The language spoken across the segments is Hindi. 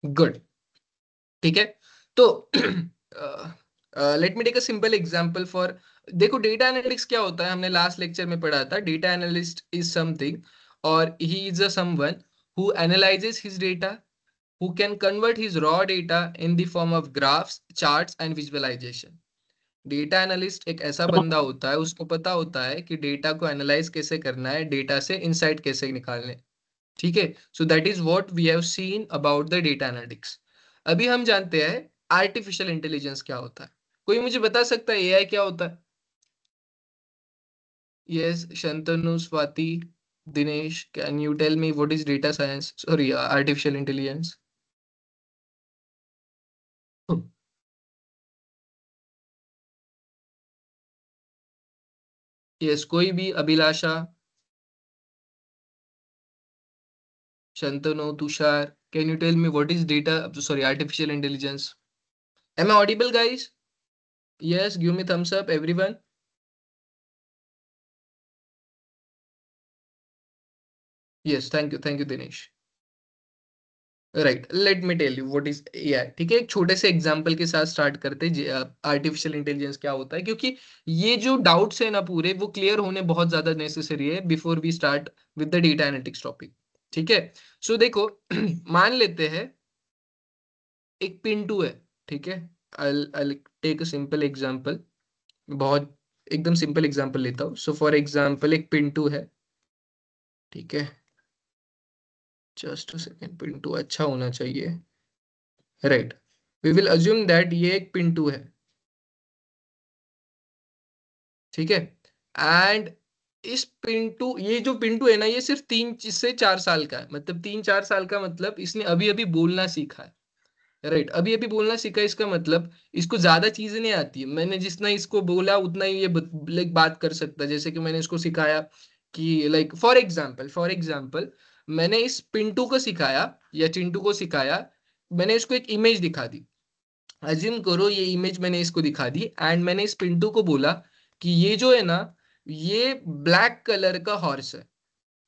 गुड, ठीक है। तो let me take a simple example for, देखो डेटा एनालिटिक्स क्या होता है, हमने लास्ट लेक्चर में पढ़ा था। डेटा एनालिस्ट इज समथिंग, और he is a someone who analyses his data, who can convert his raw data in the form of graphs, charts and visualization. Data analyst एक ऐसा बंदा होता है, उसको पता होता है कि डेटा को एनालाइज कैसे करना है, डेटा से इनसाइट कैसे निकालने, ठीक है। So that is what we have seen about the data analytics. अभी हम जानते हैं आर्टिफिशियल इंटेलिजेंस क्या होता है। कोई मुझे बता सकता है एआई क्या होता है? Yes, Shantanu, Swati, Dinesh, can you tell me what is data science, sorry artificial intelligence? Yes, कोई भी, Abhilasha, Shantanu, Tushar, can you tell me what is data? Sorry, artificial intelligence. Am I audible, guys? Yes, give me thumbs up, everyone. Yes, thank you, Dinesh. Right, let me tell you what is AI, ठीक है। एक छोटे से एग्जांपल के साथ स्टार्ट करते हैं आर्टिफिशियल इंटेलिजेंस क्या होता है, क्योंकि ये जो डाउट्स है ना पूरे, वो क्लियर होने बहुत ज्यादा नेसेसरी है before we start with the data analytics topic, ठीक है। सो देखो, मान लेते हैं एक पिंटू है, ठीक है। I take a simple example, बहुत एकदम सिंपल एग्जांपल लेता हूँ। सो फॉर एग्जांपल एक पिंटू है, ठीक है। जस्ट अ सेकंड, पिंटू अच्छा होना चाहिए, right. We will assume that ये एक पिंटू है, ठीक है। एंड इस पिंटू, ये जो पिंटू है ना, ये सिर्फ 3 से 4 साल का है। मतलब 3-4 साल का मतलब इसने अभी अभी बोलना सीखा है, राइट। अभी अभी बोलना सीखा है, इसका मतलब इसको ज्यादा चीजें नहीं आती है। मैंने जितना इसको बोला उतना ही ये लाइक बात कर सकता है। जैसे कि मैंने इसको सिखाया कि लाइक फॉर एग्जाम्पल मैंने इस पिंटू को सिखाया या चिंटू को सिखाया, मैंने इसको एक इमेज दिखा दी। अज्यूम करो ये इमेज मैंने इसको दिखा दी, एंड मैंने इस पिंटू को बोला कि ये जो है ना, ये ब्लैक कलर का हॉर्स है,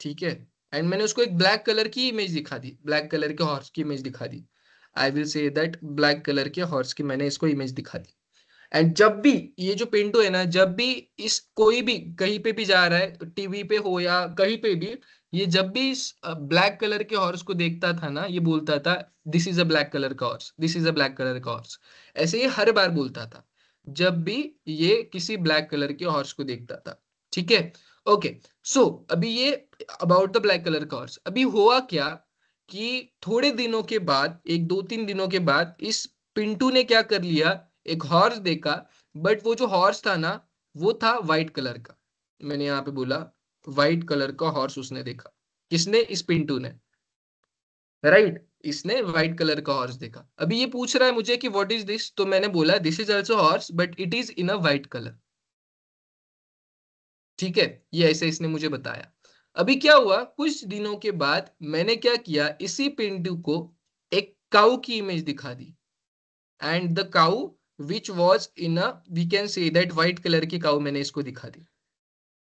ठीक है। एंड मैंने उसको एक ब्लैक कलर की इमेज दिखा दी, ब्लैक कलर के हॉर्स की इमेज दिखा दी। I will say that black colour के हॉर्स की मैंने इसको इमेज दिखा दी। एंड जब भी ये जो पिंटू है ना, जब भी इस कोई भी कहीं पे भी जा रहा है, टीवी पे हो या कहीं पे भी, ये जब भी इस ब्लैक कलर के हॉर्स को देखता था ना, ये बोलता था this is a black colour का horse, this is a black colour का हॉर्स। ऐसे ये हर बार बोलता था जब भी ये किसी ब्लैक कलर के हॉर्स को देखता था, ठीक है। ओके, सो अभी ये अबाउट द ब्लैक कलर का हॉर्स। अभी हुआ क्या कि थोड़े दिनों के बाद, 1-2-3 दिनों के बाद, इस पिंटू ने क्या कर लिया, एक हॉर्स देखा। बट वो जो हॉर्स था ना, वो था व्हाइट कलर का। मैंने यहाँ पे बोला व्हाइट कलर का हॉर्स उसने देखा। किसने? इस पिंटू ने, राइट। इसने व्हाइट कलर का हॉर्स देखा। अभी ये पूछ रहा है मुझे कि व्हाट इज दिस, तो मैंने बोला this is also horse but it is in a white colour, ठीक है। ये ऐसे इसने मुझे बताया। अभी क्या हुआ, कुछ दिनों के बाद मैंने क्या किया, इसी पिंटू को एक काऊ की इमेज दिखा दी। And the cow which was in a, we can say that white colour की काऊ मैंने इसको दिखा दी।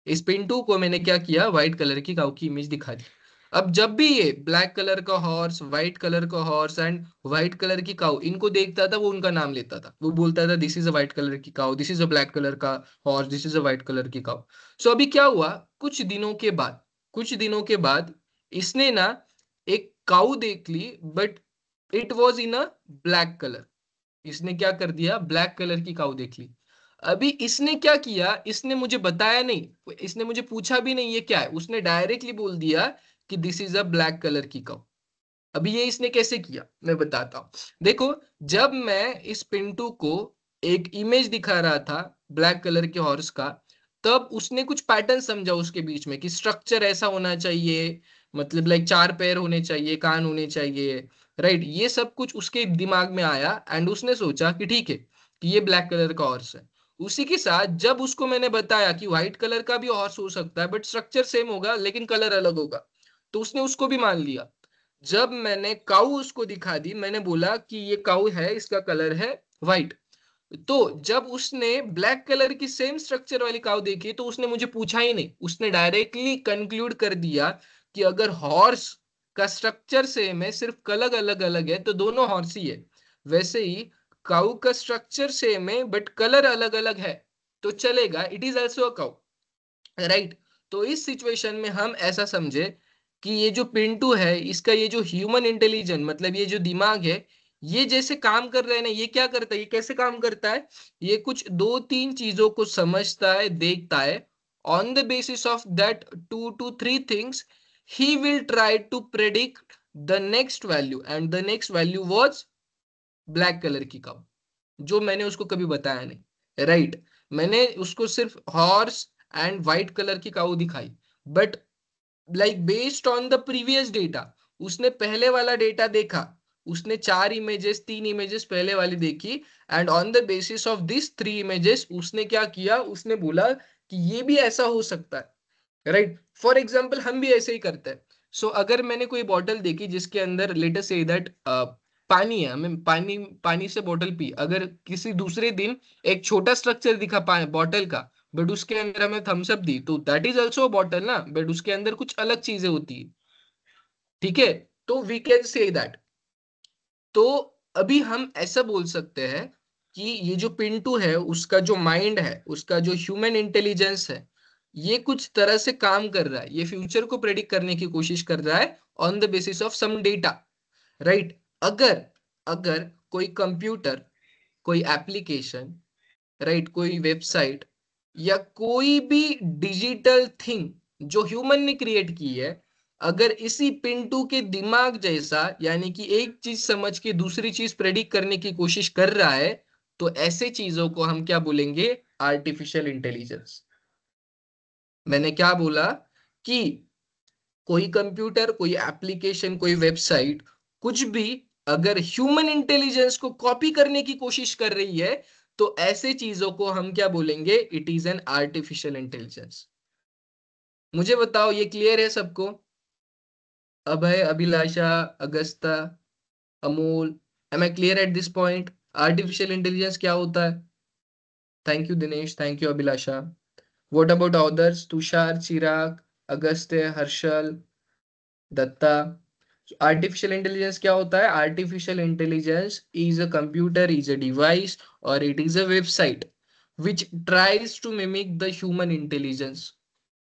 इस पिंटू को मैंने क्या किया, व्हाइट कलर की काऊ की इमेज दिखा दी। अब जब भी ये ब्लैक कलर का हॉर्स, व्हाइट कलर का हॉर्स एंड व्हाइट कलर की काऊ इनको देखता था, वो उनका नाम लेता था। वो बोलता था this is a white colour की cow, this is a black colour का horse, this is a white colour की काऊ। सो अभी क्या हुआ, कुछ दिनों के बाद इसने ना एक काऊ देख ली, but it was in a black colour. इसने क्या कर दिया, ब्लैक कलर की काऊ देख ली। अभी इसने क्या किया, इसने मुझे बताया नहीं, इसने मुझे पूछा भी नहीं ये क्या है, उसने डायरेक्टली बोल दिया कि this is a black colour की काऊ। अभी ये इसने कैसे किया, मैं बताता हूँ। देखो, जब मैं इस पिंटू को एक इमेज दिखा रहा था ब्लैक कलर के हॉर्स का, तब उसने कुछ पैटर्न समझा उसके बीच में कि स्ट्रक्चर ऐसा होना चाहिए, मतलब लाइक 4 पैर होने चाहिए, कान होने चाहिए, राइट। ये सब कुछ उसके दिमाग में आया एंड उसने सोचा कि ठीक है कि ये ब्लैक कलर का हॉर्स है। उसी के साथ जब उसको मैंने बताया कि व्हाइट कलर का भी हॉर्स हो सकता है बट स्ट्रक्चर सेम होगा लेकिन कलर अलग होगा, तो उसने उसको भी मान लिया। जब मैंने काऊ उसको दिखा दी, मैंने बोला कि ये काऊ है, इसका कलर है व्हाइट, तो जब उसने ब्लैक कलर की सेम स्ट्रक्चर वाली काऊ देखी, तो उसने मुझे पूछा ही नहीं, उसने डायरेक्टली कंक्लूड कर दिया कि अगर हॉर्स का स्ट्रक्चर सेम है, सिर्फ कलर अलग अलग है, तो दोनों हॉर्स ही है। वैसे ही काऊ का स्ट्रक्चर सेम है बट कलर अलग अलग है, तो चलेगा, it is also a cow, right. तो इस सिचुएशन में हम ऐसा समझे कि ये जो पिंटू है, इसका ये जो ह्यूमन इंटेलिजेंस, मतलब ये जो दिमाग है, ये जैसे काम कर रहा है ना, ये क्या करता है, ये कैसे काम करता है, ये कुछ दो तीन चीजों को समझता है, देखता है, on the basis of that 2 to 3 things he will try to predict the next value, and the next value was black colour की काउ, जो मैंने उसको कभी बताया नहीं, राइट। मैंने उसको सिर्फ हॉर्स एंड व्हाइट कलर की काऊ दिखाई, but like based on the previous data, उसने पहले वाला डेटा देखा, उसने 4 इमेजेस 3 इमेजेस पहले वाली देखी, and on the basis of this 3 images उसने क्या किया, उसने बोला कि ये भी ऐसा हो सकता है, राइट। फॉर एग्जाम्पल हम भी ऐसे ही करते हैं। सो अगर मैंने कोई बॉटल देखी जिसके अंदर लेटेस्ट से दैट पानी है, हमें पानी पानी से बॉटल पी, अगर किसी दूसरे दिन एक छोटा स्ट्रक्चर दिखा बॉटल का, बट उसके अंदर हमें थम्स अप दी, तो दैट इज ऑल्सो बॉटल ना, बट उसके अंदर कुछ अलग चीजें होती है, ठीक है। तो वी कैन से दैट। तो अभी हम ऐसा बोल सकते हैं कि ये जो पिंटू है, उसका जो माइंड है, उसका जो ह्यूमन इंटेलिजेंस है, ये कुछ तरह से काम कर रहा है, ये फ्यूचर को प्रेडिक्ट करने की कोशिश कर रहा है on the basis of some data, right. अगर अगर कोई कंप्यूटर, कोई एप्लीकेशन, राइट, कोई वेबसाइट या कोई भी डिजिटल थिंग जो ह्यूमन ने क्रिएट की है, अगर इसी पिंटू के दिमाग जैसा, यानी कि एक चीज समझ के दूसरी चीज प्रेडिक्ट करने की कोशिश कर रहा है, तो ऐसे चीजों को हम क्या बोलेंगे, आर्टिफिशियल इंटेलिजेंस। मैंने क्या बोला कि कोई कंप्यूटर, कोई एप्लीकेशन, कोई वेबसाइट, कुछ भी अगर ह्यूमन इंटेलिजेंस को कॉपी करने की कोशिश कर रही है, तो ऐसे चीजों को हम क्या बोलेंगे, it is an artificial intelligence. मुझे बताओ, ये क्लियर है सबको? Abhay, Abhilasha, Agasta, Amol, am I clear at this point? Artificial intelligence क्या होता है? Thank you Dinesh, thank you Abhilasha. What about others? Tushar, Chirag, Agastya, Harshal, Datta. Artificial intelligence क्या होता है? Artificial intelligence is a computer, is a device, और it is a website which tries to mimic the human intelligence.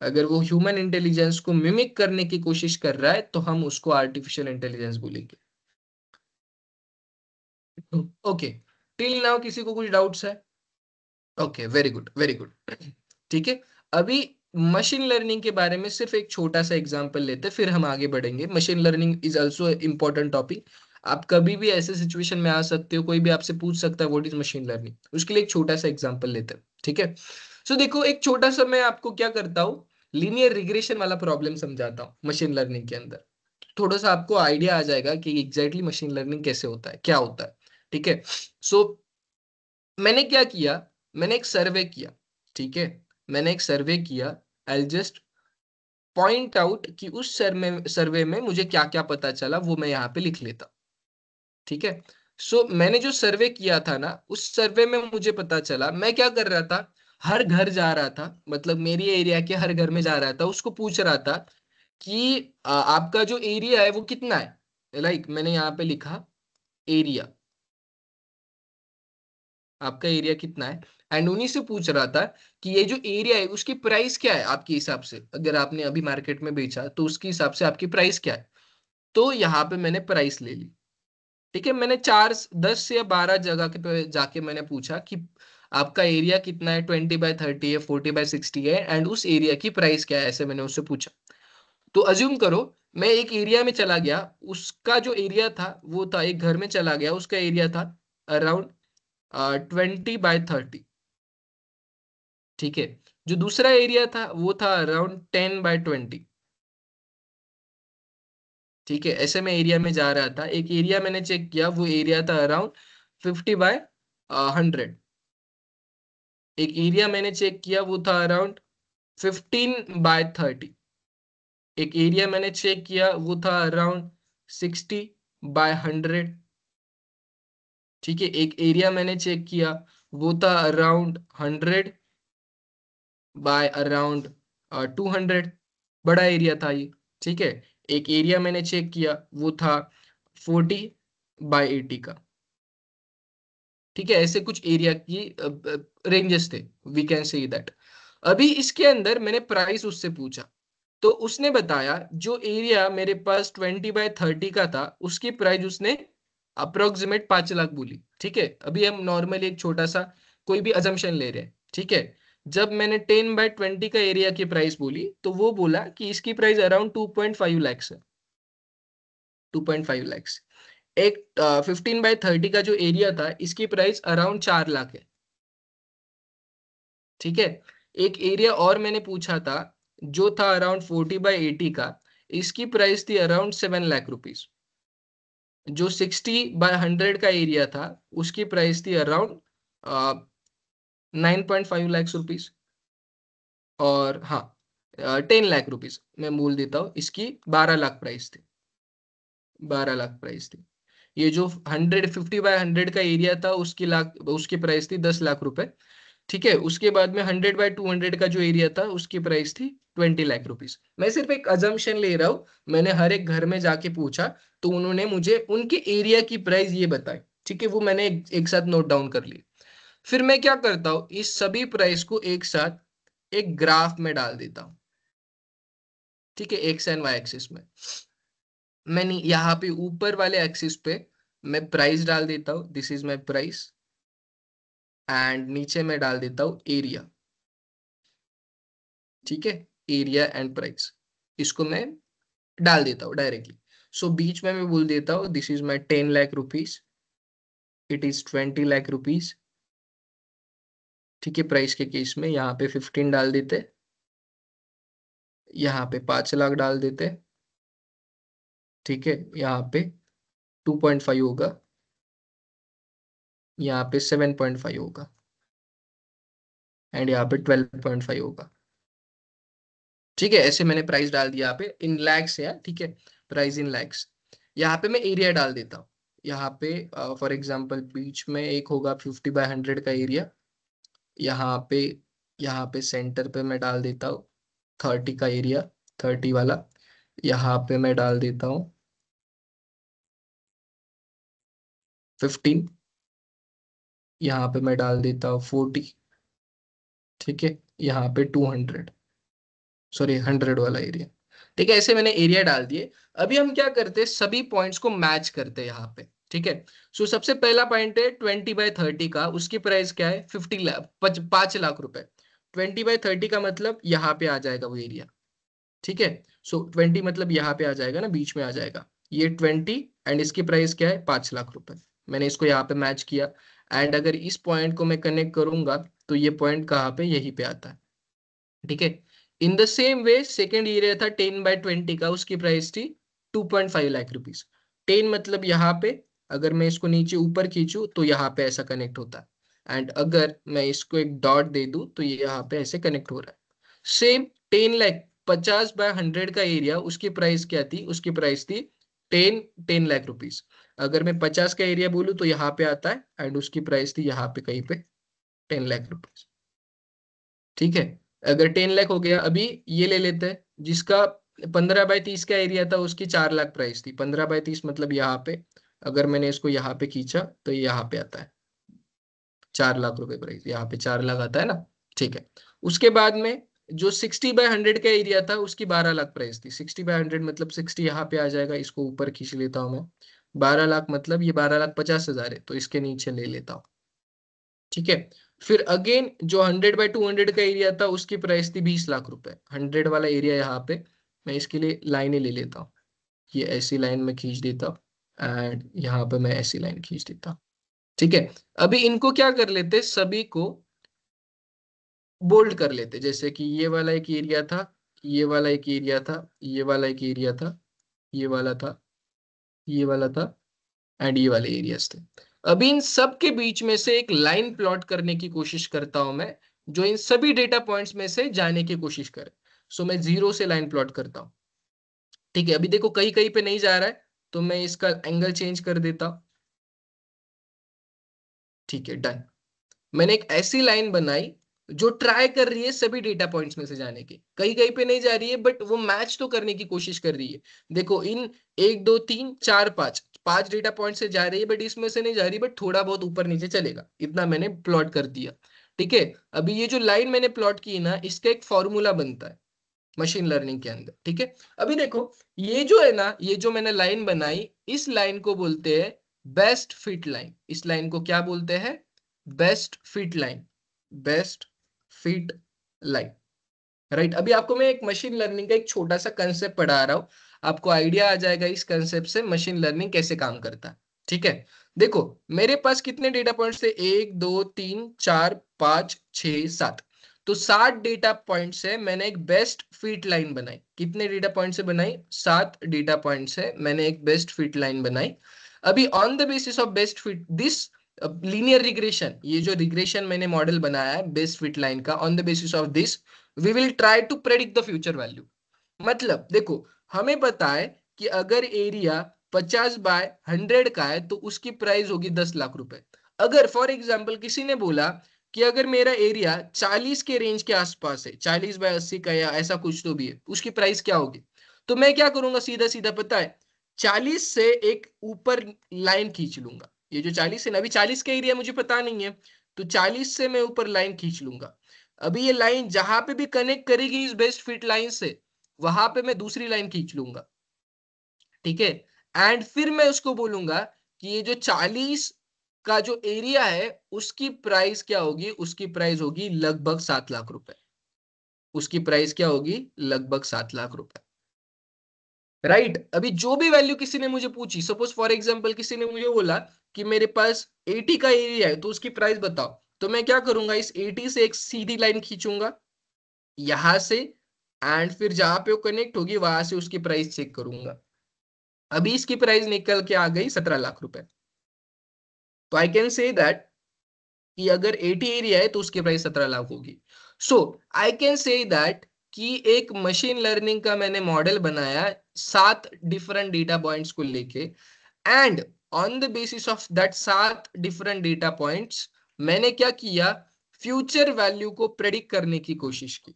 अगर वो ह्यूमन इंटेलिजेंस को मिमिक करने की कोशिश कर रहा है, तो हम उसको आर्टिफिशियल इंटेलिजेंस बोलेंगे। ओके, टिल नाउ किसी को कुछ डाउट्स है? Okay, very good, very good. ठीक है। अभी मशीन लर्निंग के बारे में सिर्फ एक छोटा सा एग्जांपल लेते हैं, फिर हम आगे बढ़ेंगे। Machine learning is also important topic. आप कभी भी ऐसे सिचुएशन में आ सकते हो, कोई भी आपसे पूछ सकता है व्हाट इज मशीन लर्निंग, उसके लिए एक छोटा सा एग्जांपल लेते हैं, ठीक है। सो देखो, एक छोटा सा मैं आपको क्या करता हूँ, लीनियर रिग्रेशन वाला प्रॉब्लम समझाता हूँ मशीन लर्निंग के अंदर। थोड़ा सा आपको आइडिया आ जाएगा कि एग्जैक्टली मशीन लर्निंग कैसे होता है, क्या होता है, ठीक है। सो मैंने क्या किया, मैंने एक सर्वे किया, ठीक है। मैंने एक सर्वे किया, आई जस्ट पॉइंट आउट कि उस सर्वे में मुझे क्या क्या पता चला, वो मैं यहाँ पे लिख लेता, ठीक है। सो मैंने जो सर्वे किया था ना, उस सर्वे में मुझे पता चला, मैं क्या कर रहा था, हर घर जा रहा था, मतलब मेरी एरिया के हर घर में जा रहा था, उसको पूछ रहा था कि आपका जो एरिया है वो कितना है, लाइक मैंने यहाँ पे लिखा एरिया, आपका एरिया कितना है, एंड उन्हीं से पूछ रहा था कि ये जो एरिया है उसकी प्राइस क्या है आपके हिसाब से, अगर आपने अभी मार्केट में बेचा तो उसके हिसाब से आपकी प्राइस क्या है। तो यहाँ पे मैंने प्राइस ले ली, ठीक है। मैंने 10 या 12 जगह के पे जाके मैंने पूछा कि आपका एरिया कितना है, 20x30 है, 40x60 है, एंड उस एरिया की प्राइस क्या है, ऐसे मैंने उससे पूछा। तो अज्यूम करो, मैं एक एरिया में चला गया, उसका जो एरिया था वो था, एक घर में चला गया, उसका एरिया था अराउंड 20x30, ठीक है। जो दूसरा एरिया था वो था अराउंड 10x20, ठीक है। ऐसे में एरिया में जा रहा था, एक एरिया मैंने चेक किया, वो एरिया था अराउंड 50x100। एक एरिया मैंने चेक किया, वो था अराउंड 15x30। एक एरिया मैंने चेक किया, वो था अराउंड 60x100, ठीक है। एक एरिया मैंने चेक किया, वो था अराउंड 100x अराउंड 200। बड़ा एरिया था ये, ठीक है। एक एरिया मैंने चेक किया, वो था 40/80 का। ठीक है, ऐसे कुछ एरिया की रेंजेस थे, वी कैन से दैट। अभी इसके अंदर मैंने प्राइस उससे पूछा, तो उसने बताया जो एरिया मेरे पास 20/30 का था उसकी प्राइस उसने अप्रोक्सीमेट 5 लाख बोली। ठीक है, अभी हम नॉर्मली एक छोटा सा कोई भी अजम्पशन ले रहे हैं। ठीक है, जब मैंने 10/20 का एरिया की प्राइस बोली तो वो बोला कि इसकी प्राइस अराउंड 2.5 लाख है। 2.5 लाख। एक 15/30 का जो एरिया था इसकी प्राइस अराउंड 4 लाख है। ठीक है, एक एरिया और मैंने पूछा था जो था अराउंड 40/80 का, इसकी प्राइस थी अराउंड 7 लाख रुपीज। जो 60/100 का एरिया था उसकी प्राइस थी अराउंड 9.5 लाख रुपीज। और हाँ, 10 लाख रुपीज मैं बोल देता हूँ, इसकी 12 लाख प्राइस थी। 12 लाख प्राइस थी। ये जो 150/100 का एरिया था उसकी प्राइस थी 10 लाख रुपए। ठीक है, उसके बाद में 100/200 का जो एरिया था उसकी प्राइस थी 20 लाख रुपीज। मैं सिर्फ एक अजम्पशन ले रहा हूँ, मैंने हर एक घर में जाके पूछा, तो उन्होंने मुझे उनके एरिया की प्राइस ये बताई। ठीक है, वो मैंने एक साथ नोट डाउन कर ली। फिर मैं क्या करता हूँ, इस सभी प्राइस को एक साथ एक ग्राफ में डाल देता हूँ। ठीक है, एक्स एंड वाई एक्सिस में। मैंने यहाँ पे ऊपर वाले एक्सिस पे मैं प्राइस डाल देता हूँ, this is my price. And नीचे में डाल देता हूँ एरिया। ठीक है, एरिया एंड प्राइस, इसको मैं डाल देता हूँ डायरेक्टली। सो बीच में मैं बोल देता हूँ this is my 10 lakh rupees, it is 20 lakh rupees. ठीक है, प्राइस के केस में यहाँ पे 15 डाल देते, यहाँ पे 5 लाख डाल देते। ठीक है, यहाँ पे 2.5 होगा, यहाँ पे 7.5 होगा, एंड यहाँ पे 12.5 होगा। ठीक है, ऐसे मैंने प्राइस डाल दिया यहाँ पे इन लैक्स है। ठीक है, प्राइस इन लैक्स। यहाँ पे मैं एरिया डाल देता हूँ। यहाँ पे फॉर एग्जांपल बीच में एक होगा 50/100 का एरिया। यहाँ पे यहाँ पे सेंटर पे मैं डाल देता हूँ 30 का एरिया, 30 वाला। यहाँ पे मैं डाल देता हूँ 15। यहाँ पे मैं डाल देता हूँ 40। ठीक है, यहाँ पे 200, सॉरी 100 वाला एरिया। ठीक है, ऐसे मैंने एरिया डाल दिए। अभी हम क्या करते हैं, सभी पॉइंट्स को मैच करते हैं यहाँ पे। ठीक है, सो सबसे पहला पॉइंट है 20/30 का, उसकी प्राइस क्या है 50 लाख, 5 लाख रुपए। 20/30 का मतलब यहाँ पे आ जाएगा वो एरिया। ठीक है, सो 20 मतलब यहाँ पे आ जाएगा ना, बीच में आ जाएगा ये 20। एंड इसकी प्राइस क्या है 5 लाख रुपए। मैंने इसको यहाँ पे मैच किया। एंड अगर इस पॉइंट को मैं कनेक्ट करूंगा तो ये पॉइंट कहाँ पे, यहीं पे आता है। ठीक है, in the same way second area था 10/20 का, उसकी प्राइस थी 2.5 लाख रुपीज। 10 मतलब यहाँ पे, अगर मैं इसको नीचे ऊपर खींचूं तो यहाँ पे ऐसा कनेक्ट होता है। एंड अगर मैं इसको एक डॉट दे दूं तो ये यहाँ पे ऐसे कनेक्ट हो रहा है। सेम 10 लाख, 50/100 का एरिया, उसकी प्राइस क्या थी, उसकी प्राइस थी 10 लाख रुपीज। अगर मैं 50 का एरिया बोलूँ तो यहाँ पे आता है, एंड उसकी प्राइस थी यहाँ पे कहीं पे 10 लाख रुपीज। ठीक है, अगर 10 लाख हो गया, अभी ये ले लेते हैं जिसका 15/30 का एरिया था, उसकी 4 लाख प्राइस थी। 15/30 मतलब यहाँ पे, अगर मैंने इसको यहाँ पे खींचा तो ये यहाँ पे आता है 4 लाख रुपए प्राइस, यहाँ पे 4 लाख आता है ना। ठीक है, उसके बाद में जो 60/100 का एरिया था उसकी 12 लाख प्राइस थी। 60/100 मतलब 60 यहाँ पे आ जाएगा, इसको ऊपर खींच लेता हूँ मैं। 12 लाख मतलब ये 12,50,000 है, तो इसके नीचे ले लेता हूँ। ठीक है, फिर अगेन जो 100/200 का एरिया था उसकी प्राइस थी 20 लाख रुपए। 100 वाला एरिया यहाँ पे मैं इसके लिए लाइनें ले लेता हूँ, ये ऐसी लाइन में खींच देता हूँ, एंड यहाँ पे मैं ऐसी लाइन खींच देता हूँ। ठीक है, अभी इनको क्या कर लेते, सभी को बोल्ड कर लेते, जैसे कि ये वाला एक एरिया था, ये वाला एक एरिया था, ये वाला एक एरिया था, ये वाला था, ये वाला था, एंड ये वाले एरियाज थे। अभी इन सब के बीच में से एक लाइन प्लॉट करने की कोशिश करता हूं मैं, जो इन सभी डेटा पॉइंट्स में से जाने की कोशिश करे। सो मैं जीरो से लाइन प्लॉट करता हूं। ठीक है, अभी देखो कहीं कहीं पे नहीं जा रहा है, तो मैं इसका एंगल चेंज कर देता हूं। ठीक है, डन। मैंने एक ऐसी लाइन बनाई जो ट्राई कर रही है सभी डेटा पॉइंट्स में से जाने के, कहीं कहीं पे नहीं जा रही है बट वो मैच तो करने की कोशिश कर रही है। देखो इन 1 2 3 4 5 5 डेटा पॉइंट से जा रही है बट इसमें से नहीं जा रही, बट थोड़ा बहुत ऊपर नीचे चलेगा, इतना मैंने प्लॉट कर दिया। ठीक है, अभी ये जो लाइन मैंने प्लॉट की ना, इसका एक फॉर्मूला बनता है मशीन लर्निंग के अंदर। ठीक है, अभी देखो ये जो है ना, ये जो मैंने लाइन बनाई, इस लाइन को बोलते हैं बेस्ट फिट लाइन। इस लाइन को क्या बोलते हैं? Best fit line. Best fit line, right. अभी आपको मैं एक मशीन लर्निंग का एक छोटा सा कंसेप्ट पढ़ा रहा हूँ, आपको आइडिया आ जाएगा इस कंसेप्ट से मशीन लर्निंग कैसे काम करता है। ठीक है, देखो मेरे पास कितने डेटा पॉइंट्स थे? 1 2 3 4 5 6 7। तो 7 डेटा पॉइंट से मैंने एक बेस्ट फिट लाइन बनाई। कितने डेटा पॉइंट से बनाई? 7 डेटा पॉइंट से मैंने एक बेस्ट फिट लाइन बनाई। अभी on the basis of best fit this linear regression, ये जो रिग्रेशन मैंने मॉडल बनाया है बेस्ट फिट लाइन का, on the basis of this we will try to predict the future value. मतलब देखो, हमें पता है कि अगर एरिया 50/100 का है तो उसकी प्राइस होगी 10 लाख रुपए। अगर फॉर एग्जाम्पल किसी ने बोला कि अगर मेरा एरिया 40 के रेंज के आसपास है, 40/80 का या ऐसा कुछ तो भी है, उसकी प्राइस क्या होगी? तो मैं क्या करूंगा, सीधा सीधा पता है, 40 से एक ऊपर लाइन खींच लूंगा। ये जो 40 है ना, अभी 40 का एरिया मुझे पता नहीं है, तो 40 से मैं ऊपर लाइन खींच लूंगा। अभी ये लाइन जहां पे भी कनेक्ट करेगी इस बेस्ट फिट लाइन से, वहां पे मैं दूसरी लाइन खींच लूंगा। ठीक है, एंड फिर मैं उसको बोलूंगा कि ये जो 40 का जो एरिया है उसकी प्राइस क्या होगी? उसकी प्राइस होगी लगभग 7 लाख रुपए। उसकी प्राइस क्या होगी? लगभग 7 लाख रुपए, राइट। अभी जो भी वैल्यू किसी ने मुझे पूछी, सपोज फॉर एग्जांपल किसी ने मुझे बोला कि मेरे पास 80 का एरिया है तो उसकी प्राइस बताओ, तो मैं क्या करूंगा, इस 80 से एक सीधी लाइन खींचूंगा यहां से, एंड फिर जहां पे वो कनेक्ट होगी वहां से उसकी प्राइस चेक करूंगा। अभी इसकी प्राइस निकल के आ गई 17 लाख रुपए। तो आई कैन से दैट कि अगर 80 एरिया है तो उसकी प्राइस 17 लाख होगी। सो आई कैन से दैट कि एक मशीन लर्निंग का मैंने मॉडल बनाया 7 डिफरेंट डेटा पॉइंट्स को लेके, and on the basis of that 7 different data points मैंने क्या किया, फ्यूचर वैल्यू को प्रेडिक्ट करने की कोशिश की।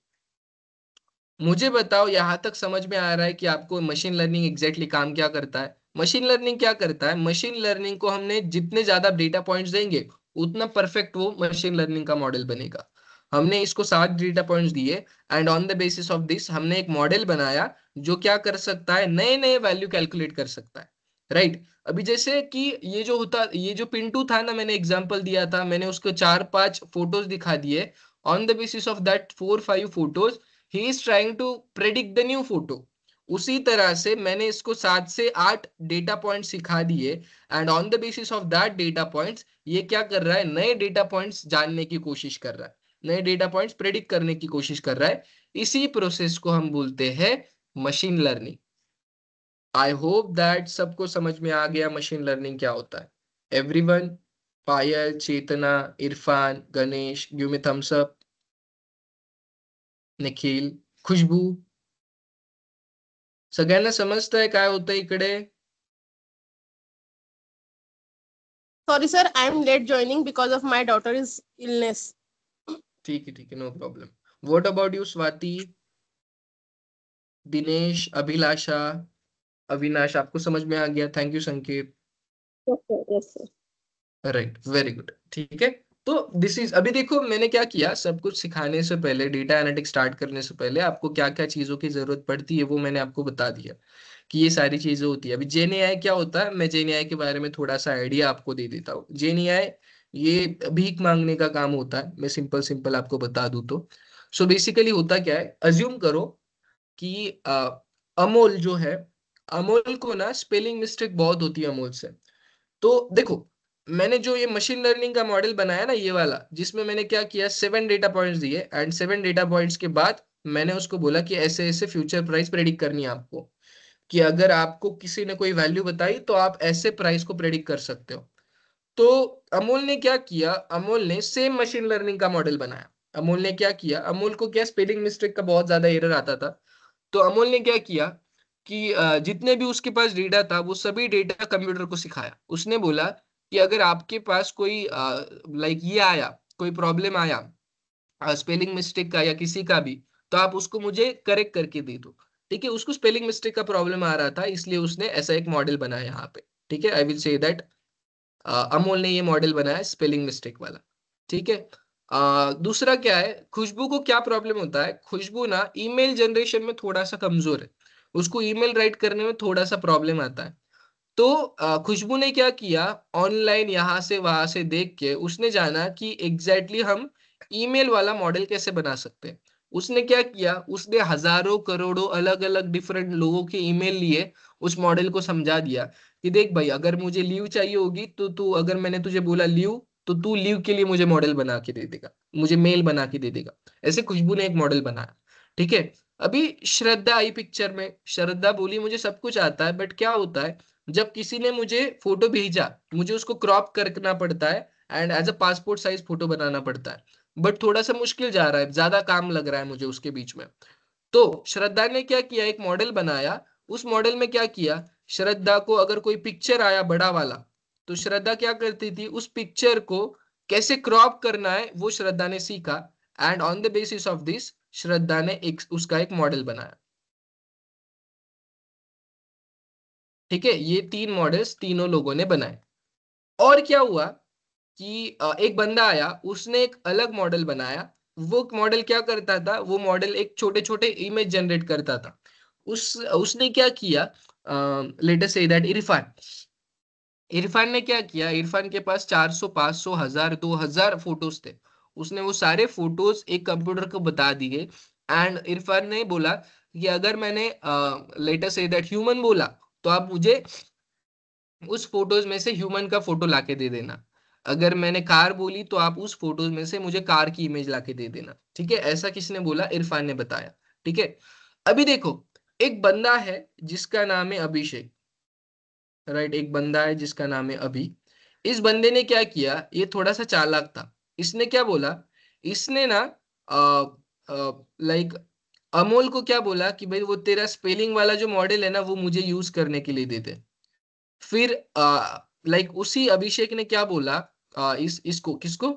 मुझे बताओ यहां तक समझ में आ रहा है कि आपको मशीन लर्निंग एग्जैक्टली काम क्या करता है? मशीन लर्निंग क्या करता है, मशीन लर्निंग को हमने जितने ज्यादा डेटा पॉइंट्स देंगे उतना परफेक्ट वो मशीन लर्निंग का मॉडल बनेगा। हमने इसको 7 डेटा पॉइंट्स दिए, and on the basis of this हमने एक मॉडल बनाया जो क्या कर सकता है, नए नए वैल्यू कैलकुलेट कर सकता है, राइट। अभी जैसे कि ये जो होता, ये जो पिंटू था ना, मैंने एग्जांपल दिया था, मैंने उसको 4 5 फोटोज दिखा दिए। On the basis of that 4 5 photos he is trying to predict the new photo. उसी तरह से मैंने इसको 7 से 8 डेटा पॉइंट सिखा दिए, and on the basis of that data points ये क्या कर रहा है, नए डेटा पॉइंट्स जानने की कोशिश कर रहा है, नए डेटा पॉइंट्स प्रेडिक्ट करने की कोशिश कर रहा है। इसी प्रोसेस को हम बोलते हैं machine learning. I hope that सबको समझ में आ गया मशीन लर्निंग क्या होता है। Everyone, Payal, Chetna, Irfan, Ganesh, give me thumbs up, Nikhil, Khushboo, सगळ्यांना समजतंय काय होतं इकडे? Sorry, sir, I am late joining because of my daughter's illness. ठीक है, no problem. What about you Swati, Dinesh, Abhilasha, Avinash? आपको समझ में आ गया? Thank you Sanket. Yes, sir. Yes, sir. Right, very good. ठीक है, तो दिस इज, अभी देखो मैंने क्या किया, सब कुछ सिखाने से पहले, डेटा एनालिटिक्स स्टार्ट करने से पहले आपको क्या क्या चीजों की जरूरत पड़ती है वो मैंने आपको बता दिया कि ये सारी चीजें होती है। अभी जेन एआई क्या होता है, मैं जेन एआई के बारे में थोड़ा सा आइडिया आपको दे देता हूँ। जेन एआई ये भीख मांगने का काम होता है, मैं सिंपल सिंपल आपको बता दूं तो। सो बेसिकली होता क्या है, अज्यूम करो कि अमोल जो है, अमोल को ना स्पेलिंग मिस्टेक बहुत होती है अमोल से। तो देखो मैंने जो ये मशीन लर्निंग का मॉडल बनाया ना, ये वाला, जिसमें मैंने क्या किया, 7 डेटा पॉइंट्स दिए, एंड 7 डेटा पॉइंट्स के बाद मैंने उसको बोला कि ऐसे ऐसे फ्यूचर प्राइस प्रेडिक्ट करनी है आपको, कि अगर आपको किसी ने कोई वैल्यू बताई तो आप ऐसे प्राइस को प्रेडिक्ट कर सकते हो। तो अमोल ने क्या किया, अमोल ने सेम मशीन लर्निंग का मॉडल बनाया। अमोल ने क्या किया, अमोल को क्या स्पेलिंग मिस्टेक का बहुत ज्यादा एरर आता था। तो अमोल ने क्या किया कि जितने भी उसके पास डेटा था वो सभी डेटा कंप्यूटर को सिखाया। उसने बोला कि अगर आपके पास कोई लाइक ये आया, कोई प्रॉब्लम आया स्पेलिंग मिस्टेक का या किसी का भी, तो आप उसको मुझे करेक्ट करके दे दो। ठीक है, उसको स्पेलिंग मिस्टेक का प्रॉब्लम आ रहा था, इसलिए उसने ऐसा एक मॉडल बनाया यहाँ पे। ठीक है, आई विल से दैट अमोल ने ये मॉडल बनाया है स्पेलिंग मिस्टेक वाला। ठीक है। दूसरा क्या है, खुशबू को क्या प्रॉब्लम होता है, खुशबू ना ईमेल जनरेशन में थोड़ा सा कमजोर है, उसको ईमेल राइट करने में थोड़ा सा प्रॉब्लम आता है। तो खुशबू ने क्या किया, ऑनलाइन यहाँ से वहां से देख के उसने जाना कि एग्जैक्टली हम ईमेल वाला मॉडल कैसे बना सकते हैं। उसने क्या किया, उसने हजारों करोड़ों अलग अलग डिफरेंट लोगों के ईमेल लिए उस मॉडल को समझा दिया कि देख भाई, अगर मुझे लीव चाहिए होगी तो तू, अगर मैंने तुझे बोला लीव, तो तू लीव के लिए मुझे मॉडल बना के दे देगा, मुझे मेल बना के दे देगा। ऐसे खुशबू ने एक मॉडल बनाया। ठीक है। अभी श्रद्धा आई पिक्चर में, श्रद्धा बोली मुझे सब कुछ आता है, बट क्या होता है, जब किसी ने मुझे फोटो भेजा, मुझे उसको क्रॉप करना पड़ता है and as a passport size photo बनाना पड़ता है, बट थोड़ा सा मुश्किल जा रहा है, ज्यादा काम लग रहा है मुझे उसके बीच में। तो श्रद्धा ने क्या किया, एक मॉडल बनाया। उस मॉडल में क्या किया, श्रद्धा को अगर कोई पिक्चर आया बड़ा वाला, तो श्रद्धा क्या करती थी, उस पिक्चर को कैसे क्रॉप करना है वो श्रद्धा ने सीखा, and on the basis of this Shraddha ने एक उसका एक मॉडल बनाया। ठीक है, ये तीन मॉडल्स तीनों लोगों ने बनाए। और क्या हुआ कि एक बंदा आया, उसने एक अलग मॉडल बनाया। वो मॉडल क्या करता था, वो मॉडल एक छोटे छोटे इमेज जनरेट करता था। उसने क्या किया, let us say that Irfan, Irfan ने क्या किया, इरफान के पास 400 500 1000 2000 फोटोज थे। उसने वो सारे फोटोज एक कंप्यूटर को बता दिए, एंड इरफान ने बोला कि अगर मैंने let us say that human बोला, तो आप मुझे उस फोटोज में से ह्यूमन का फोटो लाके दे देना। अगर मैंने कार बोली, तो आप उस फोटोज में से मुझे कार की इमेज लाके दे देना। ठीक है, ऐसा किसने बोला, इरफान ने बताया। ठीक है। अभी देखो, एक बंदा है जिसका नाम है अभिषेक, राइट, एक बंदा है जिसका नाम है अभी। इस बंदे ने क्या किया, ये थोड़ा सा चालाक था। इसने क्या बोला, इसने ना लाइक अमोल को क्या बोला कि भाई वो तेरा स्पेलिंग वाला जो मॉडल है ना, वो मुझे यूज करने के लिए दे दे। फिर लाइक उसी अभिषेक ने क्या बोला, इस इसको किसको,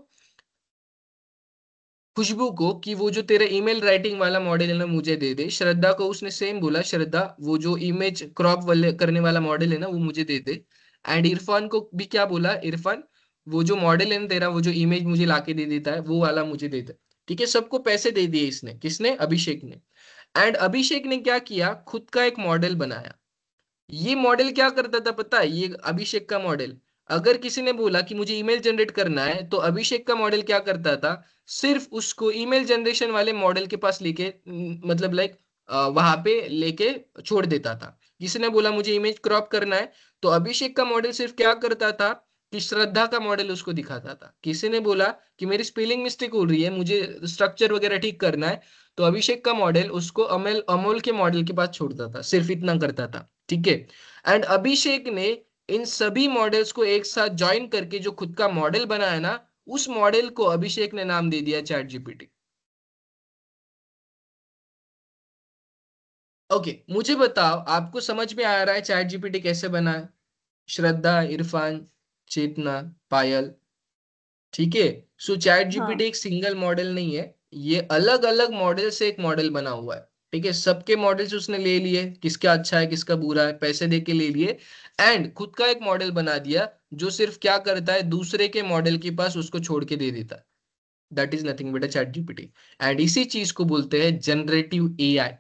खुशबू को, कि वो जो तेरा ईमेल राइटिंग वाला मॉडल है ना मुझे दे दे। श्रद्धा को उसने सेम बोला, श्रद्धा वो जो इमेज क्रॉप वाले करने वाला मॉडल है ना वो मुझे दे दे। एंड इरफान को भी क्या बोला, इरफान वो जो मॉडल है ना तेरा, वो जो इमेज मुझे लाके दे देता है वो वाला मुझे दे दे। ठीक है, सबको पैसे दे दिए इसने, किसने, अभिषेक ने। एंड अभिषेक ने क्या किया, खुद का एक मॉडल बनाया। ये मॉडल क्या करता था पता है, ये अभिषेक का मॉडल, अगर किसी ने बोला कि मुझे ईमेल जनरेट करना है, तो अभिषेक का मॉडल क्या करता था, सिर्फ उसको ईमेल जनरेशन वाले मॉडल के पास लेके मतलब लाइक वहां पे लेके छोड़ देता था। किसी ने बोला मुझे इमेज क्रॉप करना है, तो अभिषेक का मॉडल सिर्फ क्या करता था कि श्रद्धा का मॉडल उसको दिखाता था। किसी ने बोला कि मेरी स्पेलिंग मिस्टेक हो रही है, मुझे स्ट्रक्चर वगैरह ठीक करना है, तो अभिषेक का मॉडल उसको अमल अमोल के मॉडल के पास छोड़ता था, सिर्फ इतना करता था। ठीक है। एंड अभिषेक ने इन सभी मॉडल्स को एक साथ ज्वाइन करके जो खुद का मॉडल बनाया ना, उस मॉडल को अभिषेक ने नाम दे दिया चैट जीपीटी। ओके, मुझे बताओ आपको समझ में आ रहा है चैट जीपीटी कैसे बना है, श्रद्धा, इरफान, चेतना, पायल। ठीक है। सो चैट जीपीटी हाँ। एक सिंगल मॉडल नहीं है, ये अलग अलग मॉडल से एक मॉडल बना हुआ है। ठीक है, सबके मॉडल्स उसने ले लिए, किसका अच्छा है किसका बुरा है, पैसे दे के ले लिए, एंड खुद का एक मॉडल बना दिया जो सिर्फ क्या करता है, दूसरे के मॉडल के पास उसको छोड़ के दे देता है। That is nothing but a chat GPT. And इसी चीज को बोलते हैं जनरेटिव एआई।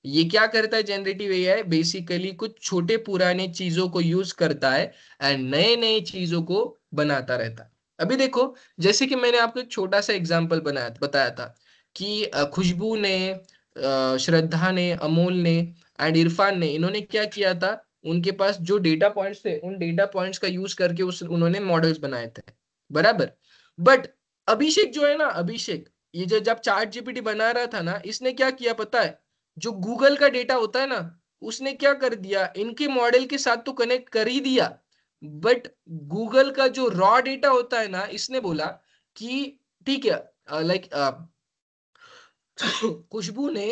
ये क्या करता है जनरेटिव एआई, बेसिकली कुछ छोटे पुराने चीजों को यूज करता है एंड नए नए चीजों को बनाता रहता है। अभी देखो, जैसे कि मैंने आपको एक छोटा सा एग्जांपल बनाया बताया था कि खुशबू ने, श्रद्धा ने, अमोल ने एंड इरफान ने, इन्होंने क्या किया था, उनके पास जो डेटा पॉइंट्स थे उन डेटा पॉइंट्स का यूज करके उस उन्होंने मॉडल्स बनाए थे, बराबर। बट अभिषेक जो है ना, अभिषेक, ये जो जब चैट जीपीटी बना रहा था ना, इसने क्या किया पता है, जो गूगल का डेटा होता है ना, उसने क्या कर दिया, इनके मॉडल के साथ तो कनेक्ट कर ही दिया, बट गूगल का जो रॉ डेटा होता है ना, इसने बोला कि ठीक है, लाइक खुशबू ने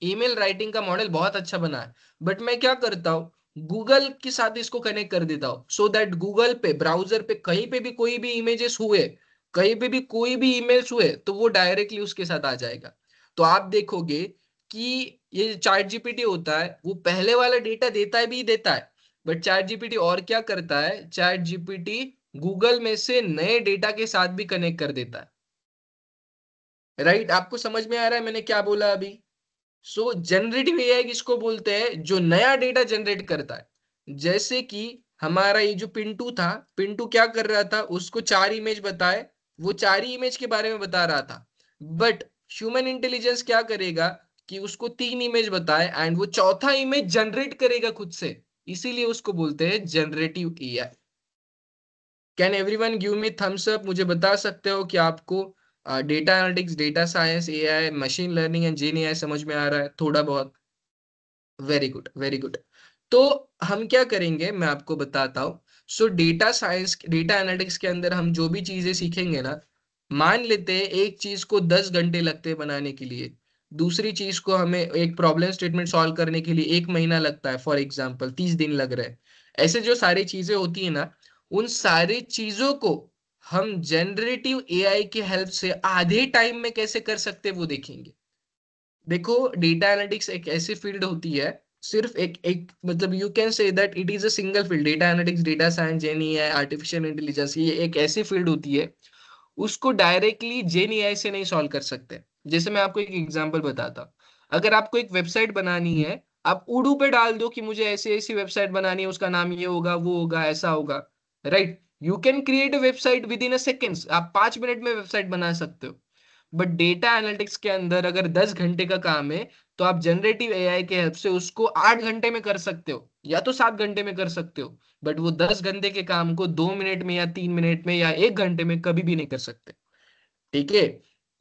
ईमेल राइटिंग का मॉडल बहुत अच्छा बना है, बट मैं क्या करता हूँ, गूगल के साथ इसको कनेक्ट कर देता हूँ, सो दैट गूगल पे ब्राउजर पे कहीं पे भी कोई भी इमेजेस हुए, कहीं पे भी कोई भी ईमेल्स हुए तो वो डायरेक्टली उसके साथ आ जाएगा। तो आप देखोगे कि ये चैट जीपीटी होता है वो पहले वाला डेटा देता है भी देता है, बट चैट जीपीटी और क्या करता है, चैट जीपीटी गूगल में से नए डेटा के साथ भी कनेक्ट कर देता है। राइट, आपको समझ में आ रहा है मैंने क्या बोला अभी? सो जनरेटिव एआई किसको बोलते हैं, जो नया डेटा जनरेट करता है। जैसे कि हमारा ये जो पिंटू था, पिंटू क्या कर रहा था, उसको 4 इमेज बताए, वो 4 ही इमेज के बारे में बता रहा था। बट ह्यूमन इंटेलिजेंस क्या करेगा कि उसको 3 इमेज बताए एंड वो चौथा इमेज जनरेट करेगा खुद से। इसीलिए उसको बोलते हैं generative AI. Can everyone give me thumbs up, मुझे बता सकते हो कि आपको data analytics, data science, AI, machine learning and gen AI समझ में आ रहा है थोड़ा बहुत? Very good, very good. तो हम क्या करेंगे मैं आपको बताता हूँ। So data science, data analytics के अंदर हम जो भी चीजें सीखेंगे ना, मान लेते हैं एक चीज को 10 घंटे लगते हैं बनाने के लिए, दूसरी चीज को हमें एक प्रॉब्लम स्टेटमेंट सॉल्व करने के लिए 1 महीना लगता है, फॉर एग्जाम्पल 30 दिन लग रहे हैं। ऐसे जो सारी चीजें होती है ना, उन सारी चीजों को हम जनरेटिव एआई की हेल्प से आधे टाइम में कैसे कर सकते हैं वो देखेंगे। देखो, डेटा एनालिटिक्स एक ऐसी फील्ड होती है, सिर्फ एक एक मतलब you can say that it is a single field. Data analytics, data science, gen AI, artificial intelligence, ये एक ऐसी फील्ड होती है, उसको डायरेक्टली जेन एआई से नहीं सॉल्व कर सकते। जैसे मैं आपको एक एग्जांपल बताता हूँ। अगर आपको एक वेबसाइट बनानी है, आप उडू पे डाल दो कि मुझे ऐसी ऐसी वेबसाइट बनानी है, उसका नाम ये होगा, वो होगा, ऐसा होगा, right? You can create a website with in a seconds, आप 5 मिनट में वेबसाइट बना सकते हो। बट डेटा एनालिटिक्स के अंदर अगर 10 घंटे का काम है, तो आप जनरेटिव एआई के हेल्प से उसको 8 घंटे में कर सकते हो या तो 7 घंटे में कर सकते हो। बट वो 10 घंटे के काम को 2 मिनट में या 3 मिनट में या 1 घंटे में कभी भी नहीं कर सकते। ठीक है?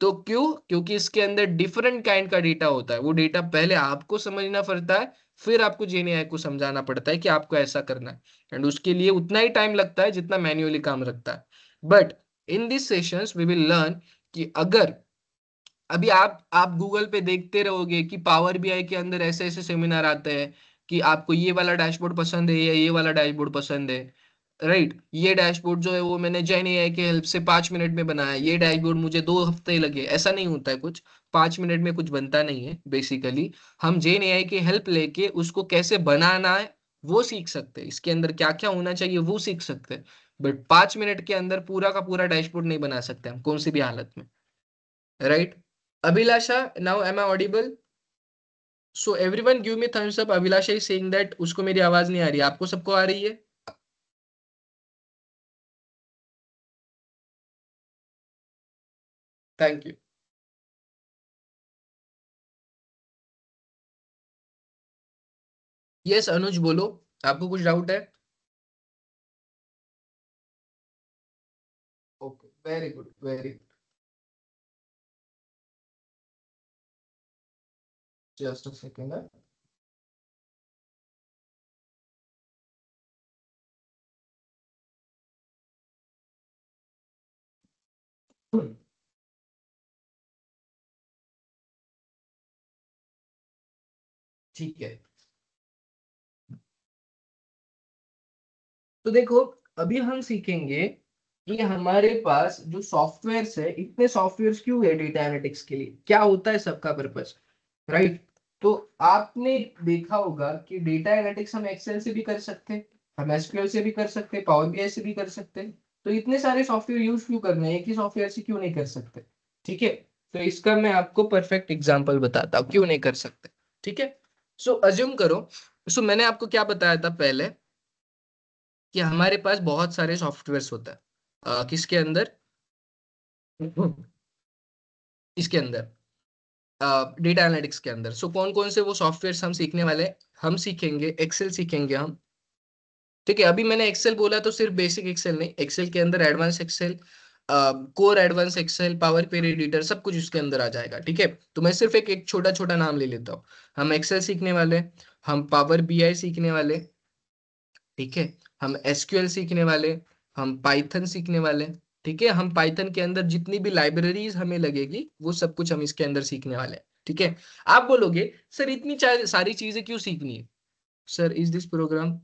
तो क्यों? क्योंकि इसके अंदर डिफरेंट काइंड का डेटा होता है। वो डेटा पहले आपको समझना पड़ता है, फिर आपको जेएनएआई को समझाना पड़ता है कि आपको ऐसा करना है। एंड उसके लिए उतना ही टाइम लगता है जितना मैन्युअली काम लगता है। But in this sessions we will learn कि अगर अभी आप गूगल पे देखते रहोगे कि पावर बीआई के अंदर ऐसे ऐसे सेमिनार आते हैं कि आपको ये वाला डैशबोर्ड पसंद है या ये वाला डैशबोर्ड पसंद है, राइट? ये डैशबोर्ड जो है वो मैंने जेन एआई के हेल्प से 5 मिनट में बनाया, ये डैशबोर्ड मुझे 2 हफ्ते लगे, ऐसा नहीं होता है कुछ। 5 मिनट में कुछ बनता नहीं है बेसिकली। हम जेन एआई की हेल्प लेके उसको कैसे बनाना है वो सीख सकते हैं, इसके अंदर क्या क्या होना चाहिए वो सीख सकते हैं। बट 5 मिनट के अंदर पूरा का पूरा डैशबोर्ड नहीं बना सकते हम कौन सी भी हालत में, right? Abhilasha, now am I audible? So everyone give me thumbs up. Abhilasha is saying that उसको मेरी आवाज नहीं आ रही, आपको सबको आ रही है? Thank you. यस अनुज बोलो, आपको कुछ डाउट है? Okay, very good, very good, just a second. ठीक है, तो देखो, अभी हम सीखेंगे कि हमारे पास जो सॉफ्टवेयर्स है, इतने सॉफ्टवेयर्स क्यों है डेटा एनालिटिक्स के लिए, क्या होता है सबका पर्पस, राइट? तो आपने देखा होगा कि डेटा एनालिटिक्स हम एक्सेल से भी कर सकते हैं, हम एसक्यूएल से भी कर सकते हैं, पावर बीआई से भी कर सकते हैं। तो इतने सारे सॉफ्टवेयर यूज क्यों करना है, एक ही सॉफ्टवेयर से क्यों नहीं कर सकते? ठीक है, तो इसका मैं आपको परफेक्ट एग्जांपल बताता हूँ क्यों नहीं कर सकते। ठीक है, सो अज्यूम करो, सो मैंने आपको क्या बताया था पहले कि हमारे पास बहुत सारे सॉफ्टवेयर्स होता है। किसके अंदर? इसके अंदर, डेटा एनालिटिक्स के अंदर। सो कौन कौन से वो सॉफ्टवेयर्स हम सीखने वाले हैं? हम सीखेंगे एक्सेल, सीखेंगे हम। ठीक है, अभी मैंने एक्सेल बोला तो सिर्फ बेसिक एक्सेल नहीं, एक्सेल के अंदर advance Excel, core advance Excel, power query editor, सब कुछ उसके अंदर आ जाएगा। ठीक है, तो मैं सिर्फ एक एक छोटा छोटा नाम ले लेता हूँ। हम एक्सेल सीखने वाले, हम पावर बीआई सीखने वाले, ठीक है, हम एसक्यूएल सीखने वाले, हम पाइथन सीखने वाले। ठीक है, हम पाइथन के अंदर जितनी भी लाइब्रेरीज हमें लगेगी वो सब कुछ हम इसके अंदर सीखने वाले हैं। ठीक है, आप बोलोगे सर इतनी सारी चीजें क्यों सीखनी है? Sir is this program,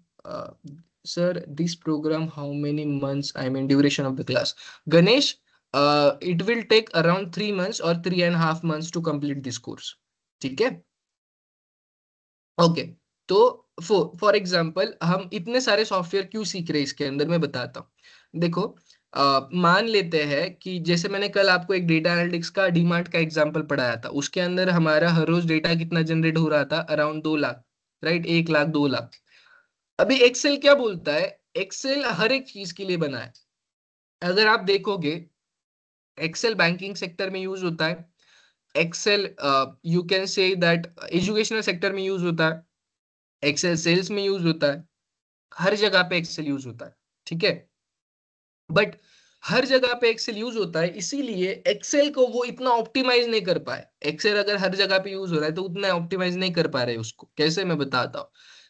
sir this program how many months, I mean duration of the class? Ganesh, it will take around 3 months और 3.5 months to complete this course. ठीक है. ओके. तो फॉर एग्जाम्पल हम इतने सारे सॉफ्टवेयर क्यों सीख रहे हैं इसके अंदर, मैं बताता हूँ. देखो, मान लेते हैं कि जैसे मैंने कल आपको एक डेटा एनालिटिक्स का डीमार्ट का एग्जांपल पढ़ाया था, उसके अंदर हमारा हर रोज डेटा कितना जनरेट हो रहा था, अराउंड 2 लाख. राइट, 1 लाख 2 लाख. अभी एक्सेल क्या बोलता है, एक्सेल हर एक चीज के लिए बना है. अगर आप देखोगे, एक्सेल बैंकिंग सेक्टर में यूज होता है. Excel you can say that educational sector में यूज होता है. एक्सेल सेल्स में यूज होता है. हर जगह पे एक्सेल यूज होता है. ठीक है. बट हर जगह पे एक्सेल यूज होता है, इसीलिए एक्सेल को वो इतना ऑप्टिमाइज नहीं कर पाए. एक्सेल अगर हर जगह पे यूज हो रहा है तो उतना ऑप्टिमाइज नहीं कर पा रहे उसको. कैसे, मैं बताता हूँ.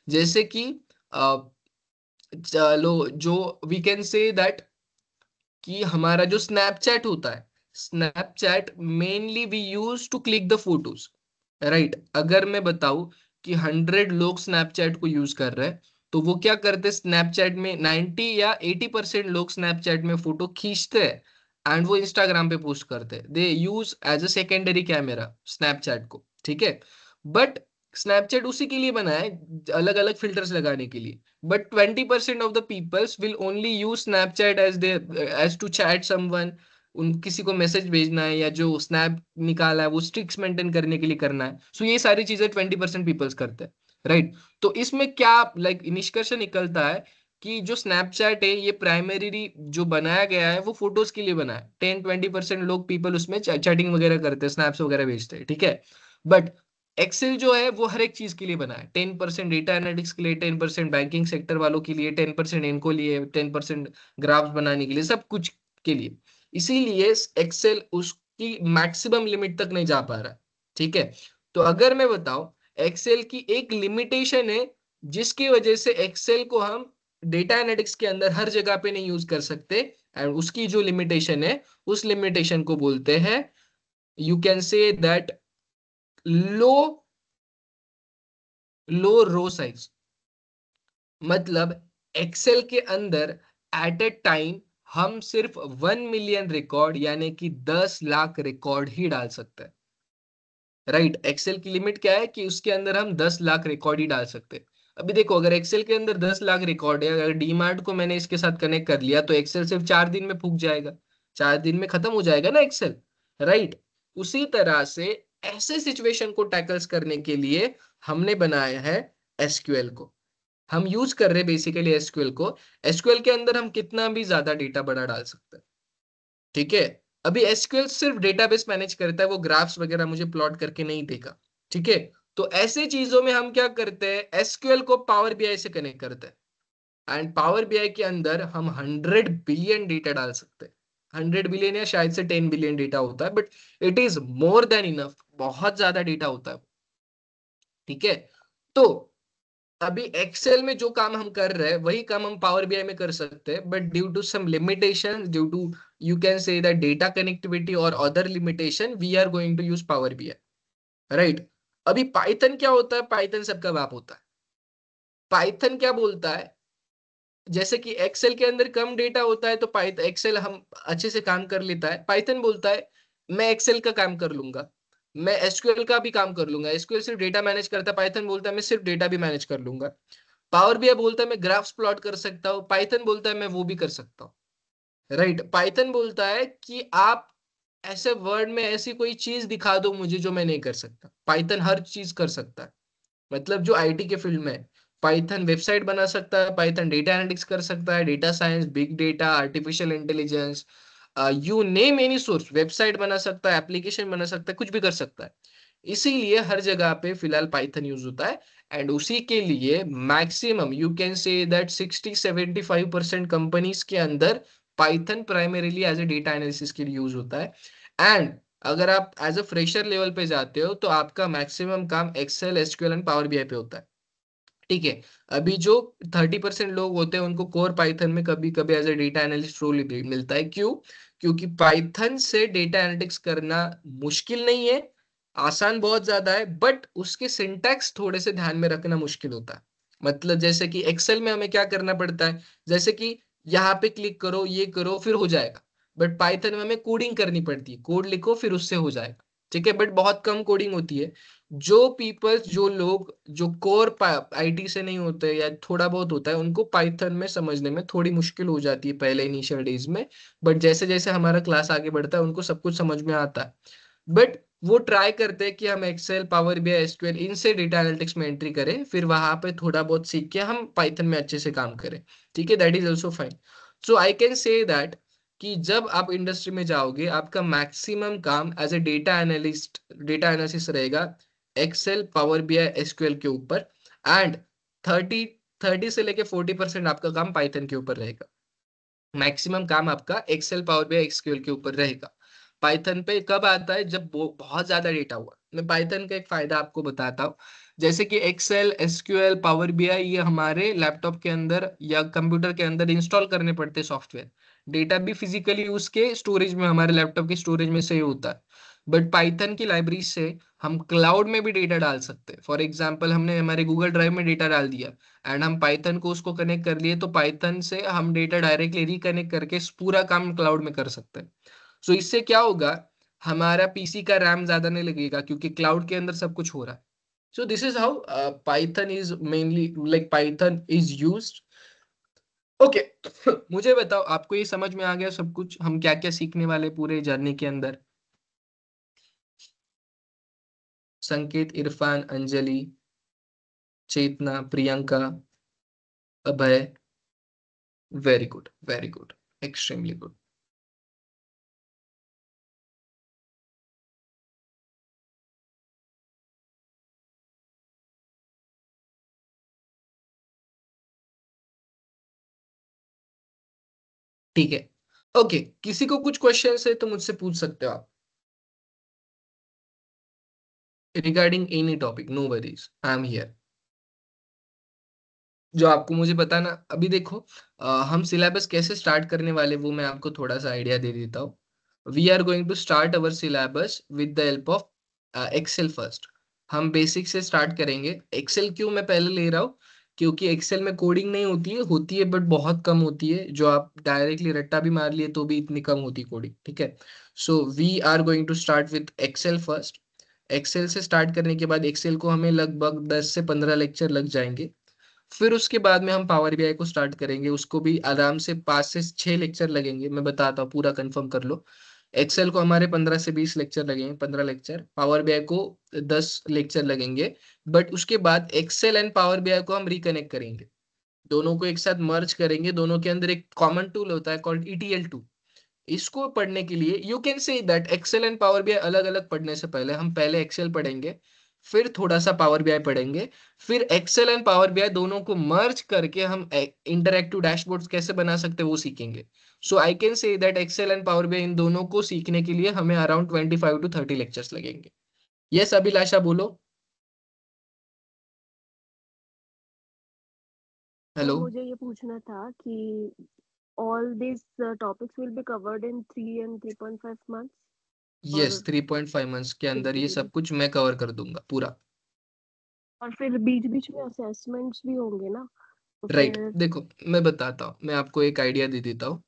जैसे कि अ, चलो, जो वी कैन से दैट कि हमारा जो स्नैपचैट होता है, Snapchat mainly we use to click the photos. Right. अगर मैं बताऊं कि 100 लोग स्नैपचैट को यूज कर रहे हैं, तो वो क्या करते हैं, स्नैपचैट में 90 या 80% लोग स्नैपचैट में फोटो खींचते हैं एंड वो इंस्टाग्राम पे पोस्ट करते हैं. They use as a secondary camera Snapchat को. ठीक है. बट स्नैपचैट उसी के लिए बना है, अलग अलग फिल्टर्स लगाने के लिए. But 20% of the peoples will only use Snapchat as to chat someone. उन किसी को मैसेज भेजना है या जो स्नैप निकाला है वो स्ट्रिक्स मेंटेन करने के लिए करना है. सो ये सारी चीजें 20% पीपल्स करते हैं. राइट. तो इसमें क्या लाइक निष्कर्ष निकलता है कि जो स्नैपचैट है ये प्राइमरीली जो बनाया गया है वो फोटोज के लिए बना है. 10-20% लोग पीपल उसमें चैटिंग वगैरह करते हैं, स्नैप्स वगैरह भेजते हैं. ठीक है. बट एक्सेल जो है वो हर एक चीज के लिए बना है. 10% डेटा एनालिटिक्स के लिए, 10% बैंकिंग सेक्टर वालों के लिए, 10% इनको लिए, 10% ग्राफ्स बनाने के लिए, सब कुछ के लिए. इसीलिए एक्सेल उसकी मैक्सिमम लिमिट तक नहीं जा पा रहा. ठीक है. तो अगर मैं बताऊं, एक्सेल की एक लिमिटेशन है जिसकी वजह से एक्सेल को हम डेटा एनालिटिक्स के अंदर हर जगह पे नहीं यूज कर सकते. एंड उसकी जो लिमिटेशन है, उस लिमिटेशन को बोलते हैं, you can say that, low low row size. मतलब एक्सेल के अंदर एट ए टाइम हम सिर्फ 1 मिलियन रिकॉर्ड यानी कि 10 लाख रिकॉर्ड ही डाल सकते हैं. राइट. एक्सेल की लिमिट क्या है कि उसके अंदर हम 10 लाख रिकॉर्ड ही डाल सकते हैं. अभी देखो, अगर एक्सेल के अंदर 10 लाख रिकॉर्ड है, अगर डीमार्ट को मैंने इसके साथ कनेक्ट कर लिया तो एक्सेल सिर्फ 4 दिन में फूक जाएगा. 4 दिन में खत्म हो जाएगा ना एक्सेल. राइट. उसी तरह से ऐसे सिचुएशन को टैकल्स करने के लिए हमने बनाया है एसक्यूएल को. हम यूज कर रहे हैं बेसिकली एसक्यूएल को. एसक्यूएल के अंदर हम कितना भी ज्यादा डेटा बड़ा डाल सकते हैं. ठीक है. अभी एसक्यूएल सिर्फ डेटाबेस मैनेज करता है, वो ग्राफ्स वगैरह मुझे प्लॉट करके नहीं देगा. ठीक है. तो ऐसे चीजों में हम क्या करते हैं, एसक्यूएल को पावर बीआई से कनेक्ट करते हैं. एंड पावर बीआई के अंदर हम 100 बिलियन डेटा डाल सकते हैं. 100 बिलियन या शायद से 10 बिलियन डेटा होता है, but it is more than enough. बहुत ज्यादा डेटा होता है. ठीक है. तो अभी एक्सेल में जो काम हम कर रहे हैं वही काम हम पावर बीआई में कर सकते हैं, but due to some limitation, due to you can say that data connectivity और other limitation, we are going to use power BI. Right. अभी पाइथन क्या होता है, पाइथन सबका बाप होता है. पाइथन क्या बोलता है, जैसे कि एक्सेल के अंदर कम डेटा होता है तो पाइथन एक्सेल हम अच्छे से काम कर लेता है. पाइथन बोलता है मैं एक्सेल का काम कर लूंगा, मैं एसक्यूएल का भी काम कर लूंगा. एसक्यूएल सिर्फ डेटा मैनेज करता है, पाइथन बोलता है मैं सिर्फ डेटा भी मैनेज कर लूंगा. पावर बीआई बोलता है मैं ग्राफ्स प्लॉट कर सकता हूँ, पाइथन बोलता है मैं वो भी कर सकता हूँ. राइट. पाइथन बोलता है कि आप ऐसे वर्ड में ऐसी कोई चीज दिखा दो मुझे जो मैं नहीं कर सकता. पाइथन हर चीज कर सकता है. मतलब जो आईटी के फील्ड में है, पाइथन वेबसाइट बना सकता है, पाइथन डेटा एनालिटिक्स कर सकता है, data science, big data, artificial intelligence, you name any source, website बना सकता है, एप्लीकेशन बना सकता है, कुछ भी कर सकता है. इसीलिए हर जगह पे फिलहाल पाइथन यूज होता है. एंड उसी के लिए maximum you can say that 60-75% companies के अंदर Python primarily as a data analysis के लिए यूज होता है. एंड अगर आप एज अ फ्रेशर लेवल पे जाते हो तो आपका मैक्सिमम काम Excel, SQL and power BI पे होता है. ठीक है. अभी जो 30% लोग होते हैं उनको कोर पाइथन में कभी कभी as a data analyst role मिलता है. क्यों? क्योंकि पाइथन से डेटा एनालिटिक्स करना मुश्किल नहीं है, आसान बहुत ज्यादा है, बट उसके सिंटैक्स थोड़े से ध्यान में रखना मुश्किल होता है. मतलब जैसे कि एक्सेल में हमें क्या करना पड़ता है, जैसे कि यहाँ पे क्लिक करो, ये करो, फिर हो जाएगा. बट पाइथन में हमें कोडिंग करनी पड़ती है, कोड लिखो फिर उससे हो जाएगा, ठीक है, बट बहुत कम कोडिंग होती है। जो पीपल्स, जो लोग जो कोर आईटी से नहीं होते या थोड़ा बहुत होता है, उनको पाइथन में समझने में थोड़ी मुश्किल हो जाती है पहले इनिशियल डेज में, बट जैसे जैसे हमारा क्लास आगे बढ़ता है उनको सब कुछ समझ में आता है। बट वो ट्राई करते हैं कि हम एक्सेल, पावर बीआई, एसक्यूएल इनसे डेटा एनालिटिक्स में एंट्री करें, फिर वहां पे थोड़ा बहुत सीख के हम पाइथन में अच्छे से काम करें, ठीक है, that is also fine. So I can say that कि जब आप इंडस्ट्री में जाओगे आपका मैक्सिमम काम as a data analyst, data analysis रहेगा एक्सेल, पावर बीआई, एसक्यूएल के ऊपर, एंड 30 30 से लेके 40% आपका काम पाइथन के ऊपर रहेगा। मैक्सिमम काम आपका एक्सेल, पावर बीआई, एसक्यूएल के ऊपर रहेगा। पाइथन पे कब आता है, जब बहुत ज्यादा डेटा हुआ। मैं पाइथन का एक फायदा आपको बताता हूँ। जैसे कि एक्सेल, एसक्यूएल, पावर बीआई ये हमारे लैपटॉप के अंदर या कंप्यूटर के अंदर इंस्टॉल करने पड़ते सॉफ्टवेयर, डेटा भी फिजिकली उसके स्टोरेज में, हमारे लैपटॉप के स्टोरेज में से ही होता है। बट पाइथन की लाइब्रेरी से हम क्लाउड में भी डेटा डाल सकते हैं। फॉर एग्जाम्पल हमने हमारे गूगल ड्राइव में डेटा डाल दिया एंड हम पाइथन को उसको कनेक्ट कर लिए, तो पाइथन से हम डेटा डायरेक्टली रिकनेक्ट करके इस पूरा काम क्लाउड में कर सकते हैं। सो इससे क्या होगा, हमारा पीसी का रैम ज्यादा नहीं लगेगा क्योंकि क्लाउड के अंदर सब कुछ हो रहा है। सो this is how Python is mainly, like Python is used. Okay, मुझे बताओ आपको ये समझ में आ गया सब कुछ, हम क्या क्या सीखने वाले पूरे जर्नी के अंदर? Sanket, Irfan, Anjali, Chetna, Priyanka, Abhay, very good, very good, extremely good. ठीक है, ओके, किसी को कुछ क्वेश्चन है तो मुझसे पूछ सकते हो आप, regarding any topic, no worries, I am here. जो आपको मुझे बताना, अभी देखो हम सिलेबस कैसे स्टार्ट करने वाले वो मैं आपको थोड़ा सा आइडिया दे देता हूँ। We are going to start our syllabus with the help of Excel first. हम बेसिक से स्टार्ट करेंगे। एक्सेल क्यों मैं पहले ले रहा हूँ, क्योंकि एक्सेल में कोडिंग नहीं होती है, होती है बट बहुत कम होती है, जो आप डायरेक्टली रट्टा भी मार लिए तो भी इतनी कम होती कोडिंग, ठीक है। So we are going to start with Excel first. Excel से स्टार्ट करने के बाद एक्सेल को हमें लगभग 10 से 15 लेक्चर लग जाएंगे। फिर उसके बाद में हम पावर बीआई को स्टार्ट करेंगे, उसको भी आराम से 5 से 6 लेक्चर लगेंगे, मैं बताता हूँ, पूरा कंफर्म कर लो। एक्सेल को हमारे 15 से 20 लेक्चर लगेंगे, 15 लेक्चर, पावर बीआई को 10 लेक्चर लगेंगे। बट उसके बाद एक्सेल एंड पावर बीआई को हम रिकनेक्ट करेंगे, दोनों को एक साथ मर्ज करेंगे। दोनों के अंदर एक कॉमन टूल होता है कॉल्ड ETL2। इसको पढ़ने के लिए you can say that Excel and power BI अलग अलग पढ़ने से पहले हम पहले एक्सेल पढ़ेंगे, फिर थोड़ा सा पावर बीआई पढ़ेंगे, फिर एक्सेल एंड पावर बीआई दोनों को मर्ज करके हम इंटरैक्टिव डैशबोर्ड्स कैसे बना सकते हैं वो सीखेंगे। So I can say that Excel and power BI इन दोनों को सीखने के लिए हमें अराउंड 25 to 30 लेक्चर्स लगेंगे। यस अभिलाषा बोलो। तो हेलो। मुझे ये पूछना था कि all these topics will be covered in 3 and 3.5 months yes, or 3.5 months के अंदर ये basically, सब कुछ मैं कवर कर दूंगा पूरा। और फिर बीच बीच में असेसमेंट्स भी होंगे ना, तो राइट, फिर देखो मैं बताता हूँ, मैं आपको एक आइडिया दे देता हूँ।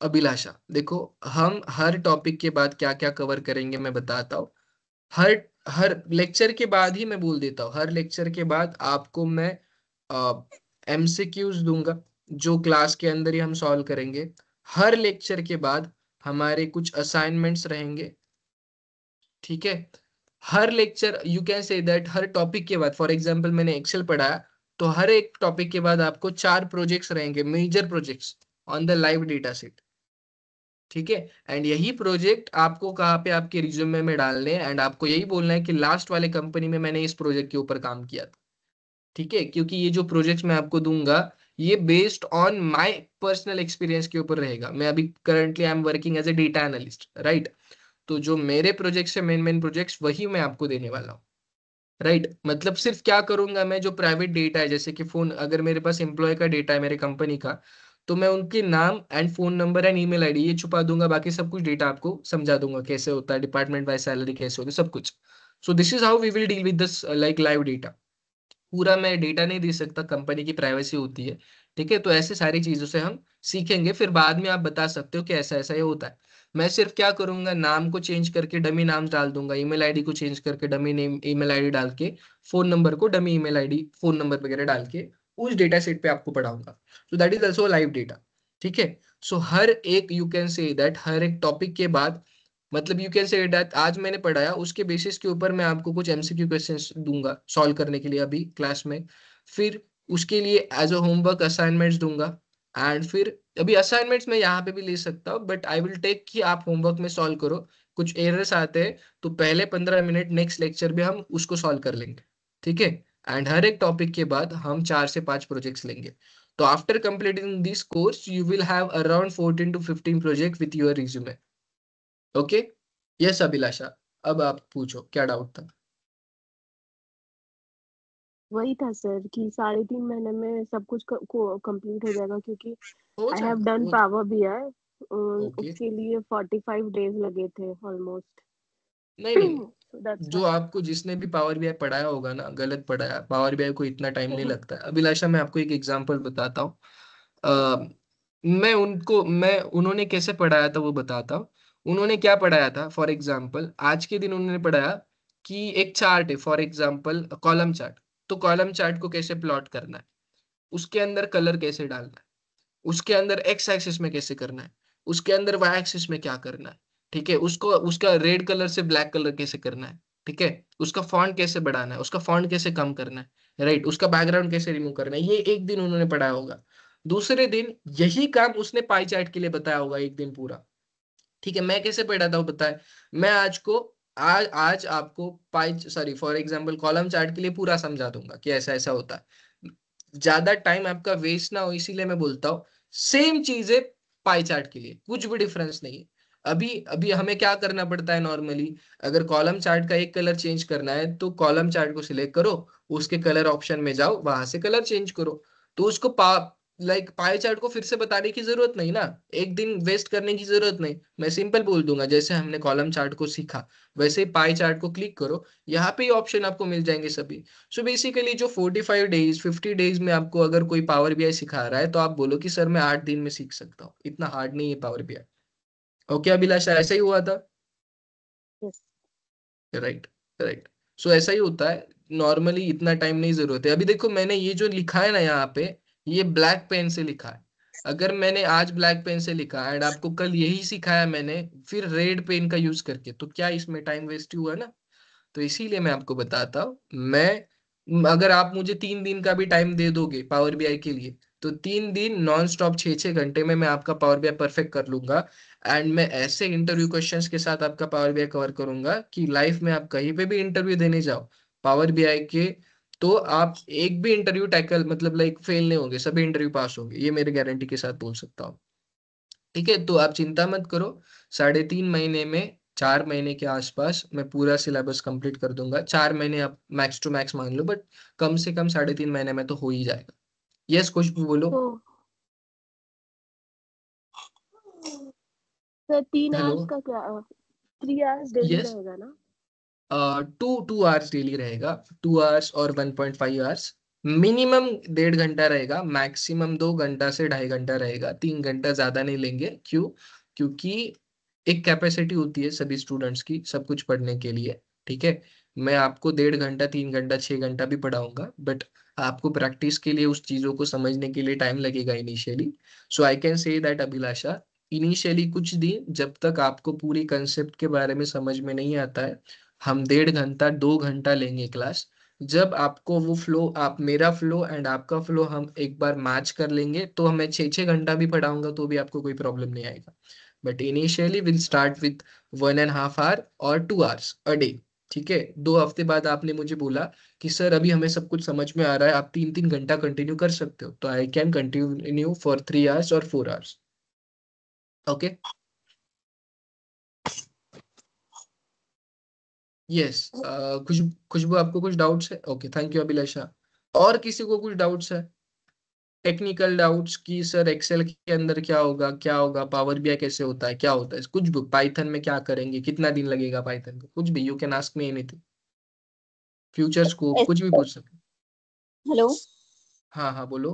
अभिलाषा देखो, हम हर टॉपिक के बाद क्या क्या कवर करेंगे मैं बताता हूँ। हर हर लेक्चर के बाद ही मैं बोल देता हूँ, हर लेक्चर के बाद आपको मैं MCQs दूंगा, जो क्लास के अंदर ही हम सॉल्व करेंगे। हर लेक्चर के बाद हमारे कुछ असाइनमेंट्स रहेंगे, ठीक है। हर lecture, you can say that हर टॉपिक के बाद, फॉर एग्जांपल मैंने एक्सेल पढ़ाया, तो हर एक टॉपिक के बाद आपको 4 प्रोजेक्ट्स रहेंगे, major projects on the live data set, ठीक है। एंड यही प्रोजेक्ट आपको कहाँ पे आपके रिज्यूमे में डालने हैं, एंड आपको यही बोलना है कि लास्ट वाले कंपनी में मैंने इस प्रोजेक्ट के ऊपर काम किया था, ठीक है। क्योंकि ये जो प्रोजेक्ट्स मैं आपको दूंगा ये based on my personal experience के ऊपर रहेगा। मैं अभी currently I am working as a data analyst, right. तो जो मेरे प्रोजेक्ट्स है, मेन मेन प्रोजेक्ट्स, वही मैं आपको देने वाला हूँ, राइट। मतलब सिर्फ क्या करूंगा मैं, जो प्राइवेट डेटा है, जैसे कि फोन, अगर मेरे पास एम्प्लॉय का डेटा है मेरे कंपनी का, तो मैं उनके नाम and phone number and email ID ये छुपा दूंगा, बाकी सब कुछ डेटा आपको समझा दूंगा कैसे होता है, डिपार्टमेंट वाइज सैलरी कैसे होती है, सब कुछ। So this is how we will deal with this like live data. पूरा मैं डेटा नहीं दे सकता, कंपनी की प्राइवेसी होती है। ठीक है, तो ऐसे सारी चीजों से हम सीखेंगे, फिर बाद में आप बता सकते हो कि ऐसा ऐसा ये होता है। मैं सिर्फ क्या करूंगा, नाम को चेंज करके डमी नाम डाल दूंगा, ईमेल आईडी को चेंज करके डमी नेम ईमेल आईडी डाल के, फोन नंबर को dummy email ID phone number वगैरह डाल के उस डेटा सेट पे आपको पढ़ाऊंगा। सो that is also live data. ठीक है। सो हर एक, यू कैन से दैट, हर एक टॉपिक के बाद, मतलब यू कैन से दैट आज मैंने पढ़ाया उसके बेसिस के ऊपर मैं आपको कुछ एमसीक्यू क्वेश्चंस दूंगा सॉल्व करने के लिए अभी क्लास में। फिर उसके लिए एज अ होमवर्क असाइनमेंट्स दूंगा। एंड फिर अभी असाइनमेंट्स मैं यहाँ पे भी ले सकता हूँ, बट आई विल टेक कि आप होमवर्क में सॉल्व करो। कुछ एरर्स आते हैं तो पहले 15 मिनट नेक्स्ट लेक्चर में हम उसको सॉल्व कर लेंगे। ठीक है। एंड हर एक टॉपिक के बाद हम 4 से 5 प्रोजेक्ट्स लेंगे। तो after completing this course you will have around 14 to 15 project with your resume. Okay. Yes Abhilasha, अब आप पूछो क्या डाउट था। वही था सर कि 3.5 महीने में सब कुछ को कंप्लीट हो जाएगा, क्योंकि हो आई हैव जाएगा डन हो पावर बीआई। ओके। उसके लिए 45 डेज लगे थे ऑलमोस्ट। नहीं नहीं, सो दैट्स जो आपको जिसने भी पावर बीआई पढ़ाया होगा ना, गलत पढ़ाया। पावर बीआई को इतना टाइम नहीं व्हाई। लगता है अभिलाषा। मैं आपको एक एग्जांपल बताता हूँ। अ, मैं उन्होंने कैसे पढ़ाया था वो बताता हूँ। उन्होंने क्या पढ़ाया था, फॉर एग्जांपल आज के दिन उन्होंने पढ़ाया कि एक चार्ट है, फॉर एग्जांपल कॉलम चार्ट। तो कॉलम चार्ट को कैसे प्लॉट करना है, उसके अंदर कलर कैसे डालना है, उसके अंदर एक्स एक्सिस में कैसे करना है, उसके अंदर वाई एक्सिस में क्या करना है। ठीक है, उसको उसका रेड कलर से ब्लैक कलर कैसे करना है। ठीक है, उसका फॉन्ट कैसे बढ़ाना है, उसका फॉन्ट कैसे कम करना है, राइट, उसका बैकग्राउंड कैसे रिमूव करना है। ये एक दिन उन्होंने पढ़ाया होगा। दूसरे दिन यही काम उसने पाई चार्ट के लिए बताया होगा एक दिन पूरा। ठीक है, मैं कैसे पढ़ाता हूँ बताए। मैं आज आज आपको pie sorry for example column chart के लिए पूरा समझा दूंगा कि ऐसा ऐसा होता है। ज्यादा टाइम आपका वेस्ट ना हो इसीलिए मैं बोलता हूँ। सेम चीज है पाई चार्ट के लिए, कुछ भी डिफरेंस नहीं है। अभी अभी हमें क्या करना पड़ता है नॉर्मली, अगर कॉलम चार्ट का एक कलर चेंज करना है तो कॉलम चार्ट को सिलेक्ट करो, उसके कलर ऑप्शन में जाओ, वहां से कलर चेंज करो। तो उसको पाई चार्ट को फिर से बताने की जरूरत नहीं ना, एक दिन वेस्ट करने की जरूरत नहीं। मैं सिंपल बोल दूंगा जैसे हमने कॉलम चार्ट को सीखा वैसे ही पाई चार्ट को क्लिक करो, यहाँ पे ही ऑप्शन आपको मिल जाएंगे सभी। सो बेसिकली जो 45 डेज 50 डेज में आपको अगर कोई पावर बीआई सिखा रहा है तो आप बोलो कि सर मैं 8 दिन में सीख सकता हूँ, इतना हार्ड नहीं है पावर बीआई। ओके अभिलाषा, ऐसा ही हुआ था। यस। राइट। राइट। सो ऐसा ही होता है। नॉर्मली इतना टाइम नहीं जरूरत है। अभी देखो मैंने ये जो लिखा है ना यहाँ पे, ये ब्लैक पेन से लिखा है। अगर मैंने आज ब्लैक पेन से लिखा एंड आपको कल यही सिखाया मैंने फिर रेड पेन का यूज करके, तो क्या इसमें टाइम वेस्ट हुआ ना। तो इसीलिए मैं आपको बताता हूँ। अगर आप मुझे 3 दिन का भी टाइम दे दोगे पावर बीआई के लिए, तो 3 दिन नॉन स्टॉप 6-6 घंटे में मैं आपका पावर बीआई परफेक्ट कर लूंगा। एंड मैं ऐसे इंटरव्यू क्वेश्चंस के साथ आपका पावर बीआई कवर करूंगा कि लाइफ में आप कहीं पे भी इंटरव्यू देने जाओ पावर बीआई के, तो आप एक भी इंटरव्यू टैकल मतलब लाइक फेल नहीं होंगे, सभी इंटरव्यू पास होंगे, ये मेरे गारंटी के साथ बोल सकता हूँ। ठीक है, तो आप चिंता मत करो। 3.5 महीने में 4 महीने के आसपास मैं पूरा सिलेबस कंप्लीट कर दूंगा। 4 महीने आप मैक्स टू मैक्स मान लो, बट कम से कम 3.5 महीने में तो हो ही जाएगा। यस, कुछ भी बोलो। तो सर 3 आवर्स हेलो। का क्या, 3 आवर्स डेली यस। रहेगा ना? 2 2 आवर्स डेली रहेगा। 2 आवर्स और 1.5 आवर्स। मिनिमम 1.5 घंटा रहेगा, मैक्सिमम 2 घंटा से 2.5 घंटा रहेगा। 3 घंटा ज्यादा नहीं लेंगे, क्यों? क्योंकि एक कैपेसिटी होती है सभी स्टूडेंट्स की सब कुछ पढ़ने के लिए। ठीक है, मैं आपको 1.5 घंटा 3 घंटा 6 घंटा भी पढ़ाऊंगा, बट आपको प्रैक्टिस के लिए उस चीजों को समझने के लिए टाइम लगेगा initially. So I can say that Abhilasha, initially कुछ दिन जब तक आपको पूरी कंसेप्ट के बारे में समझ में नहीं आता है, हम 1.5 घंटा 2 घंटा लेंगे क्लास। जब आपको वो फ्लो, आप मेरा फ्लो एंड आपका फ्लो हम एक बार मैच कर लेंगे तो हमें 6-6 घंटा भी पढ़ाऊंगा तो भी आपको कोई प्रॉब्लम नहीं आएगा। But initially will start with 1.5 hour और 2 आवर्स अ डे। ठीक है, 2 हफ्ते बाद आपने मुझे बोला कि सर अभी हमें सब कुछ समझ में आ रहा है, आप 3-3 घंटा कंटिन्यू कर सकते हो, तो I can continue for 3 hours और 4 आवर्स। ओके। यस। खुशबू आपको कुछ डाउट्स है? ओके, थैंक यू अभिलाषा। और किसी को कुछ डाउट्स है, टेक्निकल डाउट्स की सर एक्सेल के अंदर क्या होगा, पावर बीआई कैसे होता है, क्या होता है, कुछ भी पाइथन में क्या करेंगे, कितना दिन लगेगा पाइथन को, कुछ भी you can ask me anything. Future scope S कुछ भी पूछ सकते हेलो। हाँ हाँ बोलो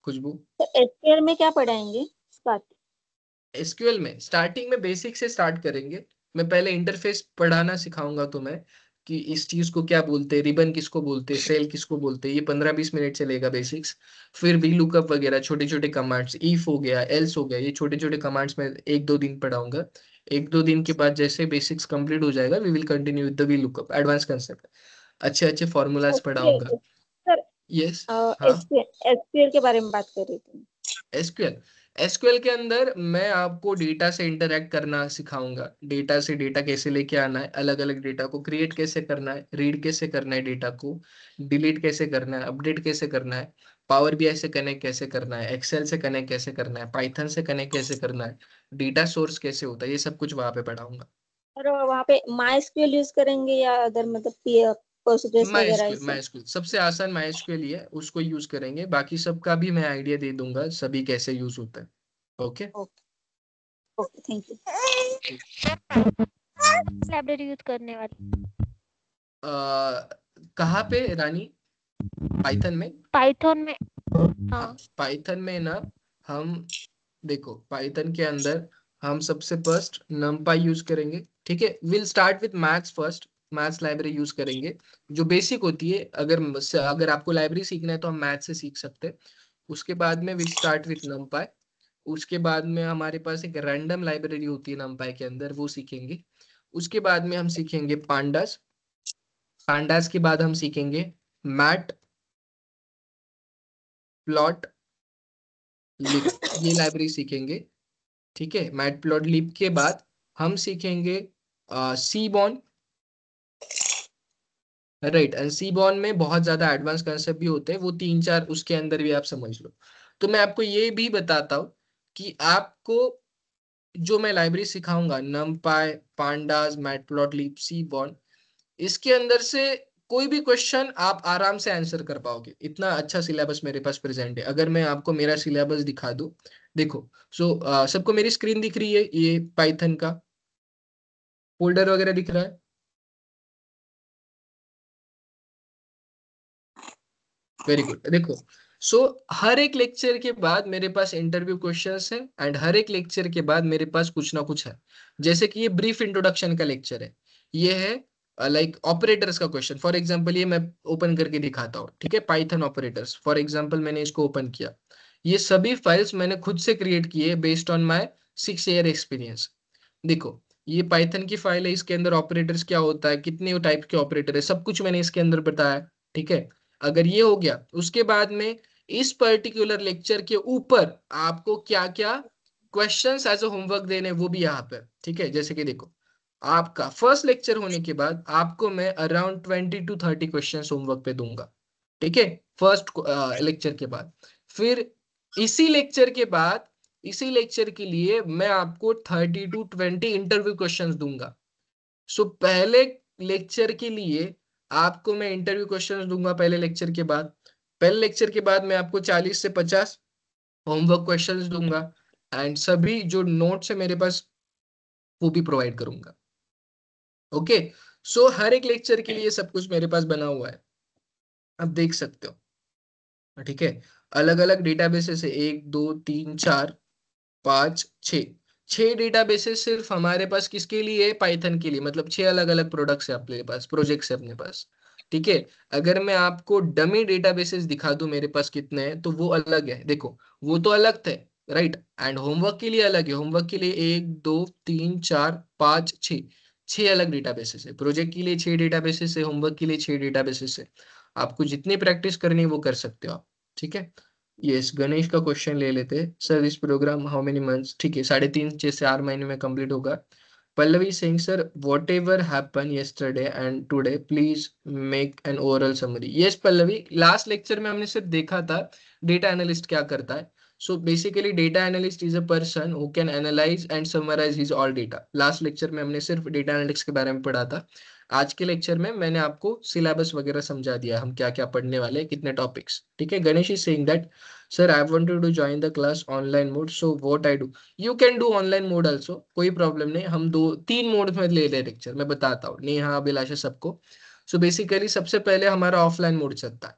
खुशबू। तो एसक्यूएल में क्या पढ़ाएंगे स्टार्ट? एसक्यूएल में स्टार्टिंग में बेसिक से स्टार्ट करेंगे। मैं पहले इंटरफेस पढ़ाना सिखाऊंगा तुम्हें कि इस चीज को क्या बोलते हैं, रिबन किसको बोलते हैं, सेल किसको बोलते हैं। ये 15-20 मिनट चलेगा बेसिक्स। फिर वी लुकअप वगैरह छोटे छोटे कमांड्स, इफ हो गया, एल्स हो गया, ये छोटे छोटे कमांड्स में 1-2 दिन पढ़ाऊंगा। 1-2 दिन के बाद जैसे बेसिक्स कंप्लीट हो जाएगा we will continue with the V lookup advance concept. अच्छे अच्छे फॉर्मूलाज ओके पढ़ाऊंगा। सर। यस। हाँ। एसक्यूएल के बारे में बात कर रही थी। एसक्यूएल, एसक्यूएल के अंदर मैं आपको डेटा से इंटरेक्ट करना सिखाऊंगा। डेटा से डेटा कैसे लेके आना है, अलग अलग डेटा को क्रिएट कैसे करना है, रीड कैसे करना है डेटा को, डिलीट कैसे करना है, अपडेट कैसे करना है, पावर बीआई से कनेक्ट कैसे करना है, एक्सेल से कनेक्ट कैसे करना है, पाइथन से कनेक्ट कैसे करना है, डेटा सोर्स कैसे होता है, ये सब कुछ वहां पे पढ़ाऊंगा। और वहाँ पे माई एसक्यूएल यूज करेंगे या अदर मतलब पोस्टग्रेस वगैरह माई ऐसा? एसक्यूएल सबसे आसान माई एसक्यूएल ही है, उसको यूज करेंगे। बाकी सबका भी मैं आइडिया दे दूंगा सभी कैसे यूज होता है। Okay. Okay. Okay, thank you. Library use करने वाले? कहाँ पे रानी? पाइथन में? पाइथन में। हाँ हाँ। पाइथन में ना, हम देखो पाइथन के अंदर हम सबसे फर्स्ट numpy यूज करेंगे। ठीक है, will start with maths first. Maths library use करेंगे जो बेसिक होती है। अगर आपको लाइब्रेरी सीखना है तो हम मैथ से सीख सकते हैं। उसके बाद में विल स्टार्ट विथ numpy। उसके बाद में हमारे पास एक रैंडम लाइब्रेरी होती है numpy के अंदर, वो सीखेंगे। उसके बाद में हम सीखेंगे पांडास। पांडास के बाद हम सीखेंगे मैट प्लॉट लिब, ये लाइब्रेरी सीखेंगे। ठीक है, मैट प्लॉट लिब के बाद हम सीखेंगे सी बॉन। राइट, एंड सी बॉन में बहुत ज्यादा एडवांस कंसेप्ट भी होते हैं, वो 3-4 उसके अंदर भी आप समझ लो। तो मैं आपको ये भी बताता हूँ कि आपको जो मैं लाइब्रेरी सिखाऊंगा नमपाई, पांडास, मैटप्लॉटलिब, सी बॉन, इसके अंदर से कोई भी क्वेश्चन आप आराम से आंसर कर पाओगे। इतना अच्छा सिलेबस मेरे पास प्रेजेंट है। अगर मैं आपको मेरा सिलेबस दिखा दूं, देखो। सबको मेरी स्क्रीन दिख रही है, ये पाइथन का फोल्डर वगैरह दिख रहा है? Very good. देखो, हर एक लेक्चर के बाद मेरे पास इंटरव्यू क्वेश्चंस हैं, एंड हर एक लेक्चर के बाद मेरे पास कुछ ना कुछ है। जैसे कि ये ब्रीफ इंट्रोडक्शन का लेक्चर है, ये है लाइक ऑपरेटर्स का क्वेश्चन। फॉर एग्जांपल ये मैं ओपन करके दिखाता हूँ। ठीक है, पाइथन ऑपरेटर्स फॉर एग्जांपल मैंने इसको ओपन किया। ये सभी फाइल्स मैंने खुद से क्रिएट किए based on my 6 year experience. देखो, ये पाइथन की फाइल है, इसके अंदर ऑपरेटर्स क्या होता है, कितने टाइप के ऑपरेटर है, सब कुछ मैंने इसके अंदर बताया। ठीक है, अगर ये हो गया, उसके बाद में इस पर्टिकुलर लेक्चर के ऊपर आपको क्या क्या क्वेश्चंस एज अ होमवर्क देने, वो भी यहाँ पे। ठीक है, जैसे कि देखो, आपका फर्स्ट लेक्चर होने के बाद आपको मैं अराउंड 20 to 30 क्वेश्चन होमवर्क पे दूंगा। ठीक है, फर्स्ट लेक्चर के बाद। फिर इसी लेक्चर के बाद, इसी लेक्चर के लिए मैं आपको 30 to 20 इंटरव्यू क्वेश्चंस दूंगा। पहले लेक्चर के लिए आपको मैं इंटरव्यू क्वेश्चंस दूंगा पहले लेक्चर के बाद। पहले लेक्चर के बाद मैं आपको 40 से 50 होमवर्क क्वेश्चंस दूंगा, एंड सभी जो नोट्स है मेरे पास वो भी प्रोवाइड करूंगा। ओके। हर एक लेक्चर के लिए सब कुछ मेरे पास बना हुआ है, आप देख सकते हो। ठीक है, अलग अलग डेटाबेसेस है, 1, 2, 3, 4, 5, 6। 6 डेटाबेसेस सिर्फ हमारे पास किसके लिए है, पाइथन के लिए। मतलब 6 अलग अलग प्रोडक्ट्स है अपने पास, प्रोजेक्ट्स है अपने पास। ठीक है, अगर मैं आपको डमी डेटाबेसेस दिखा दूं मेरे पास कितने हैं, तो वो अलग है। देखो, वो तो अलग थे, राइट, एंड होमवर्क के लिए अलग है। होमवर्क के लिए 1, 2, 3, 4, 5, 6, 6 अलग डेटाबेसेस है। प्रोजेक्ट के लिए 6 डेटाबेसेस है, होमवर्क के लिए 6 डेटाबेसेस है। आपको जितनी प्रैक्टिस करनी है वो कर सकते हो आप। ठीक है। यस, गणेश का क्वेश्चन ले लेते हैं। Sir this programme how many months? ठीक है, 3.5 से 4 महीने में कंप्लीट होगा। Pallavi Singh sir, what ever happen yesterday and today please make an overall summary. Yes Pallavi, last lecture में हमने सिर्फ देखा था डेटा एनालिस्ट क्या करता है। Basically data analyst is a person who can analyse and summarise his all data. Last lecture में हमने सिर्फ डेटा एनालिटिक्स के बारे में पढ़ा था। आज के लेक्चर में मैंने आपको सिलेबस वगैरह समझा दिया, हम क्या क्या पढ़ने वाले हैं, कितने टॉपिक्स। ठीक है, Ganesh is saying that sir I wanted to join the class online mode, so what I do? You can do online mode also, कोई प्रॉब्लम नहीं। हम 2-3 मोड में ले ले लेक्चर, मैं बताता हूँ, नेहा, अभिलाषा, सबको। बेसिकली सबसे पहले हमारा ऑफलाइन मोड चलता है।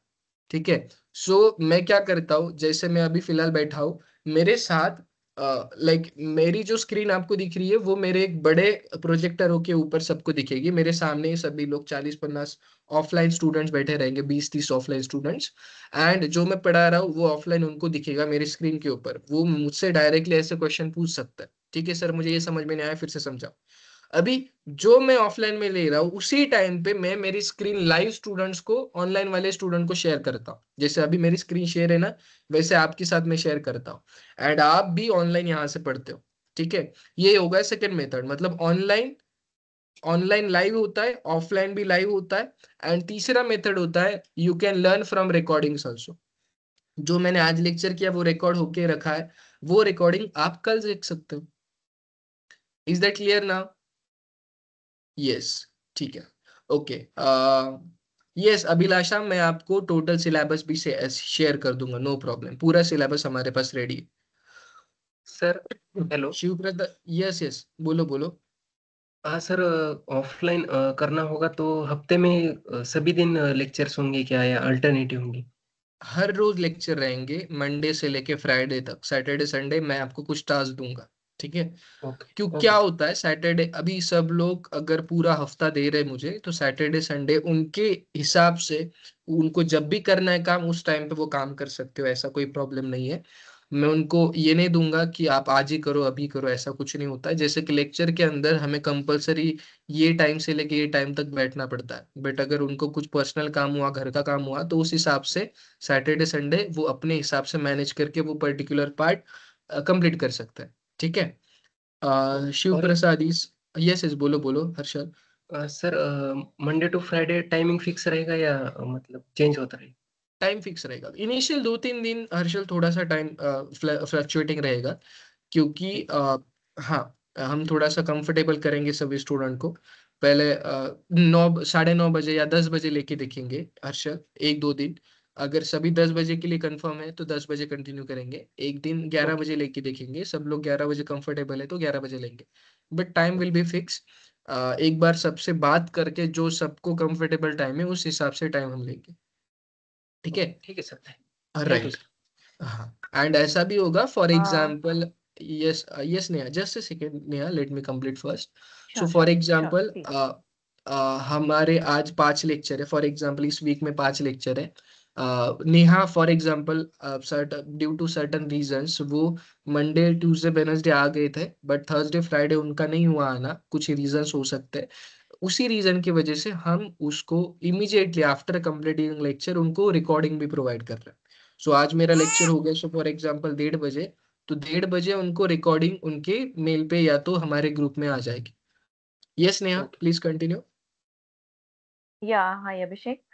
ठीक है। सो मैं क्या करता हूँ, जैसे मैं अभी फिलहाल बैठा हूँ, मेरे साथ लाइक मेरी जो स्क्रीन आपको दिख रही है वो मेरे एक बड़े प्रोजेक्टरों के ऊपर सबको दिखेगी। मेरे सामने ही सभी लोग 40-50 ऑफलाइन स्टूडेंट्स बैठे रहेंगे, 20-30 ऑफलाइन स्टूडेंट्स। एंड जो मैं पढ़ा रहा हूँ वो ऑफलाइन उनको दिखेगा मेरी स्क्रीन के ऊपर। वो मुझसे डायरेक्टली ऐसे क्वेश्चन पूछ सकता है। ठीक है सर, मुझे ये समझ में नहीं आया, फिर से समझाओ। अभी जो मैं ऑफलाइन में ले रहा हूँ उसी टाइम पे मैं मेरी स्क्रीन लाइव स्टूडेंट्स को, ऑनलाइन वाले स्टूडेंट को शेयर करता हूँ। जैसे अभी मेरी स्क्रीन शेयर है ना, वैसे आपके साथ मैं शेयर करता हूँ। एंड आप भी ऑनलाइन यहाँ से पढ़ते हो। ठीक है, ये होगा सेकंड मेथड। मतलब ऑनलाइन, ऑनलाइन लाइव होता है, ऑफलाइन भी लाइव होता है। एंड तीसरा मेथड होता है you can learn from recordings also. जो मैंने आज लेक्चर किया वो रिकॉर्ड होके रखा है, वो रिकॉर्डिंग आप कल देख सकते हो। Is that clear now? Yes, ठीक है, ओके। यस अभिलाषा, मैं आपको टोटल सिलेबस भी से शेयर कर दूंगा, नो प्रॉब्लम। पूरा सिलेबस हमारे पास रेडी है। Sir hello. Shiv Prasad, yes yes, बोलो बोलो। हाँ सर, ऑफलाइन करना होगा तो हफ्ते में सभी दिन लेक्चर्स होंगे क्या, या अल्टरनेटिव होंगी? हर रोज लेक्चर रहेंगे, मंडे से लेके फ्राइडे तक। सैटरडे संडे मैं आपको कुछ टास्क दूंगा। ठीक है, ओके क्यों क्या ओके सर। होता है सैटरडे, अभी सब लोग अगर पूरा हफ्ता दे रहे मुझे तो सैटरडे संडे उनके हिसाब से उनको जब भी करना है काम उस टाइम पे वो काम कर सकते हो, ऐसा कोई प्रॉब्लम नहीं है। मैं उनको ये नहीं दूंगा कि आप आज ही करो अभी करो, ऐसा कुछ नहीं होता है। जैसे कि लेक्चर के अंदर हमें कंपलसरी ये टाइम से लेके ये टाइम तक बैठना पड़ता है, बट अगर उनको कुछ पर्सनल काम हुआ, घर का काम हुआ, तो उस हिसाब से सैटरडे संडे वो अपने हिसाब से मैनेज करके वो पर्टिकुलर पार्ट कंप्लीट कर सकता है। ठीक है। शिव और प्रसाद इस, यस यस, बोलो बोलो Harshal. Sir, Monday to Friday timing fix रहेगा या मतलब चेंज होता रहेगा? टाइम फिक्स रहेगा। इनिशियल 2-3 दिन हर्षल थोड़ा सा टाइम फ्लक्चुएटिंग रहेगा, क्योंकि ठीक। हाँ, हम थोड़ा सा कंफर्टेबल करेंगे सभी स्टूडेंट को। पहले 9, 9:30 बजे या 10 बजे लेके देखेंगे हर्षल, 1-2 दिन। अगर सभी 10 बजे के लिए कंफर्म है तो 10 बजे कंटिन्यू करेंगे। एक दिन 11 बजे ओके लेके देखेंगे, सब लोग 11 बजे कंफर्टेबल है तो 11 बजे लेंगे। But time will be fix. एक बार सबसे बात करके जो सबको कंफर्टेबल टाइम है उस हिसाब से टाइम हम लेंगे। ठीक है, ओके, ठीक है sir. Thank you right. Sir. हाँ, एंड ऐसा भी होगा for Uh, example, yes yes Neha, just a second Neha, let me complete first. So sure, for sure, sure, example please. हमारे आज 5 लेक्चर है, फॉर एग्जाम्पल इस वीक में 5 लेक्चर है। Neha for example due to certain reasons वो मंडे ट्यूसडे वेडनेसडे आ गए थे, बट थर्सडे फ्राइडे उनका नहीं हुआ आना, कुछ रीजंस हो सकते हैं। उसी रीजन की वजह से हम उसको इमीडिएटली आफ्टर कंप्लीटिंग लेक्चर उनको रिकॉर्डिंग भी प्रोवाइड कर रहे हैं। सो आज मेरा लेक्चर हो गया, सो फॉर एग्जांपल 1:30 बजे, तो 1:30 बजे उनको रिकॉर्डिंग उनके मेल पे या तो हमारे ग्रुप में आ जाएगी। Yes Neha, okay. Please continue. या हाय अभिषेक। हाँ,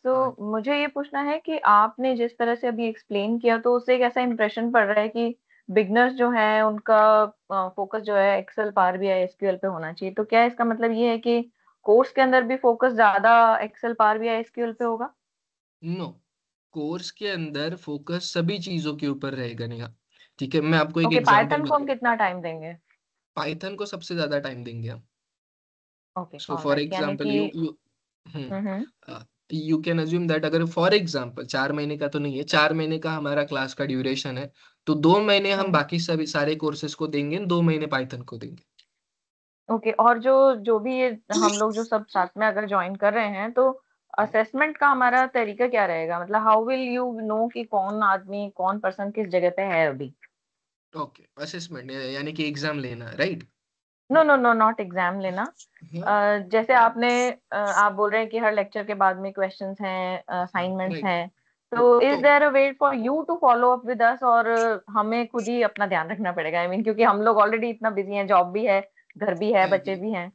तो मुझे ये पूछना है कि आपने जिस तरह से अभी एक्सप्लेन किया तो उससे एक ऐसा इम्प्रेशन पड़ रहा है कि बिगनर्स जो है उनका फोकस जो है एक्सेल पावर बीआई एसक्यूएल पे होना चाहिए। तो क्या इसका मतलब ये है कि कोर्स के अंदर भी फोकस ज्यादा एक्सेल पावर बीआई एसक्यूएल पे होगा? नो, कोर्स के अंदर फोकस सभी चीजों के ऊपर रहेगा नेहा। ठीक है, मैं आपको एक ओके, एग्जांपल पाइथन को हम बताऊँ। कितना टाइम देंगे? पाइथन को सबसे ज्यादा टाइम देंगे हम। ओके, सो फॉर ऑलराइट, यानी एग्जांपल कि you hmm. You can assume that, अगर फॉर एग्जांपल 4 महीने का तो नहीं है, 4 महीने का हमारा क्लास का ड्यूरेशन है, तो 2 महीने हम हम्म। बाकी सभी सारे कोर्सेज को देंगे, 2 महीने पाइथन को देंगे। ओके, और जो जो भी ये हम लोग जो सब साथ में अगर ज्वाइन कर रहे हैं तो असेसमेंट का हमारा तरीका क्या रहेगा? मतलब हाउ विल यू नो कि कौन आदमी कौन पर्सन किस जगह पे है अभी? ओके, असेसमेंट यानी कि एग्जाम लेना, right? No no no, not exam लेना। जैसे आपने आप बोल रहे हैं कि हर लेक्चर के बाद में क्वेश्चंस हैं, असाइनमेंट्स राइट। हैं। तो इज तो there a way for you to follow up with us, और हमें खुद ही अपना ध्यान रखना पड़ेगा? आई मीन क्योंकि हम लोग ऑलरेडी इतना बिजी हैं, जॉब भी है, घर भी है, आई बच्चे एग्री, भी हैं।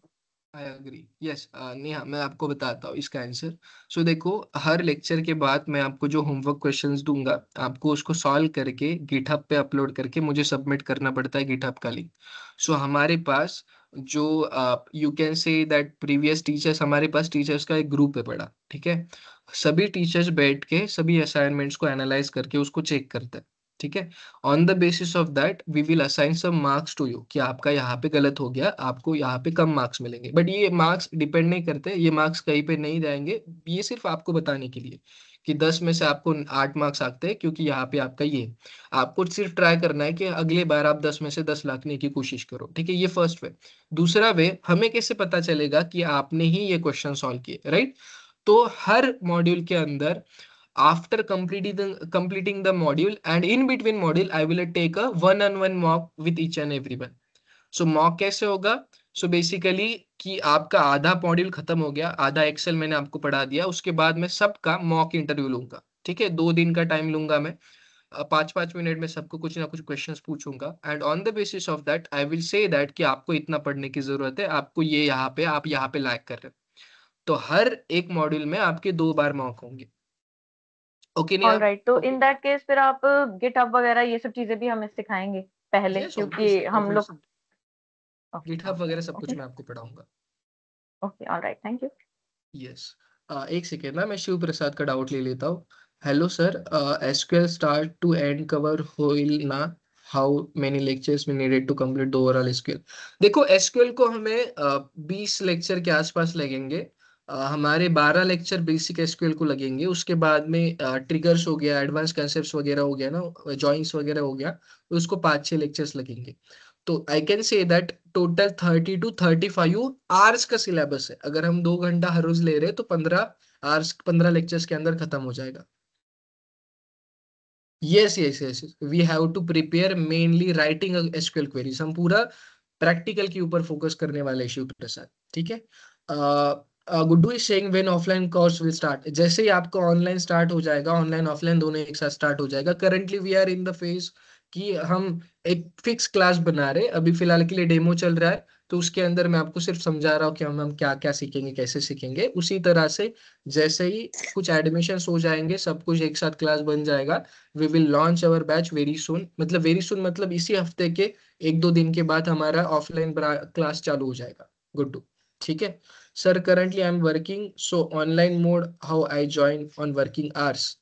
आई एग्री, यस नेहा, मैं आपको बताता हूँ इसका आंसर। सो देखो, हर लेक्चर के बाद मैं आपको जो होमवर्क क्वेश्चंस दूंगा, आपको उसको सॉल्व करके गिटहब पे अपलोड करके मुझे सबमिट करना पड़ता है, गिटहब का लिंक। सो हमारे पास जो you can say that previous teachers, हमारे पास टीचर्स का एक ग्रुप है पड़ा। ठीक है, सभी टीचर्स बैठ के सभी असाइनमेंट्स को एनालाइज करके उसको चेक करते हैं। ठीक है, on the basis of that we will assign some marks to you, कि आपका यहाँ पे गलत हो गया, आपको यहाँ पे कम मार्क्स मिलेंगे। बट ये मार्क्स डिपेंड नहीं करते, ये मार्क्स कहीं पे नहीं जाएंगे, ये सिर्फ आपको बताने के लिए कि 10 में से आपको 8 मार्क्स आते हैं, क्योंकि यहाँ पे आपका ये आपको सिर्फ ट्राई करना है कि अगले बार आप 10 में से 10 लाने की कोशिश करो। ठीक है, ये फर्स्ट वे। दूसरा वे, हमें कैसे पता चलेगा कि आपने ही ये क्वेश्चन सॉल्व किए, राइट? तो हर मॉड्यूल के अंदर after completing the module and in between module I will take a one-on-one mock with each and everyone. So mock कैसे होगा? So basically कि आपका आधा मॉड्यूल खत्म हो गया, आधा एक्सेल मैंने आपको पढ़ा दिया, उसके बाद मैं सबका मॉक इंटरव्यू लूंगा। ठीक है, 2 दिन का टाइम लूंगा मैं, 5-5 मिनट में सबको कुछ ना कुछ क्वेश्चंस पूछूंगा and on the basis of that I will say that कि आपको इतना पढ़ने की जरूरत है, आपको ये यहाँ पे आप यहाँ पे लैग कर रहे हो। तो हर एक मॉड्यूल में आपके 2 बार मॉक होंगे। ओके नहीं ऑल आप? राइट, तो इन दैट केस फिर आप गिटहब वगैरह ये सब चीजें भी हमें सिखाएंगे पहले, यस क्योंकि हम लोग। ऑब्वियसली ओके गिटहब वगैरह सब कुछ ओके मैं आपको पढ़ाऊंगा। Okay, all right, thank you. Yes, एक सेकेंड ना, मैं शिव प्रसाद का डाउट ले लेता हूँ। Hello sir, SQL start to end cover होइल ना? How many lectures we needed to complete the overall SQL? देखो एसक्यूएल को हमें 20 लेक्चर के आसपास लगेंगे। हमारे 12 लेक्चर बेसिक एसक्यूएल को लगेंगे, उसके बाद में ट्रिगर्स हो गया, एडवांस कंसेप्ट्स वगैरह हो गया ना, जॉइंट्स वगैरह हो गया, उसको 5-6 लेक्चर्स लगेंगे। तो आई can say that total 30 to 35 hours का सिलेबस है। अगर हम 2 घंटा हर रोज ले रहे हैं तो 15 आवर्स, 15 लेक्चर्स के अंदर खत्म हो जाएगा। Yes yes yes, we have to prepare mainly writing SQL queries. हम पूरा प्रैक्टिकल के ऊपर फोकस करने वाले हैं शिव प्रसाद। ठीक है, Guddu is saying when offline course will start? जैसे ही आपका ऑनलाइन स्टार्ट हो जाएगा, ऑनलाइन ऑफलाइन दोनों एक साथ स्टार्ट हो जाएगा। Currently we are in the phase कि हम एक फिक्स क्लास बना रहे हैं, अभी फिलहाल के लिए डेमो चल रहा है, तो उसके अंदर मैं आपको सिर्फ समझा रहा हूँ कि हम क्या क्या सीखेंगे, कैसे सीखेंगे। उसी तरह से जैसे ही कुछ एडमिशन हो जाएंगे, सब कुछ एक साथ क्लास बन जाएगा, we will launch our batch very soon. मतलब वेरी सुन मतलब इसी हफ्ते के 1-2 दिन के बाद हमारा ऑफलाइन क्लास चालू हो जाएगा। गुड्डू, ठीक है sir. Currently I am working, so online mode how I join on working hours?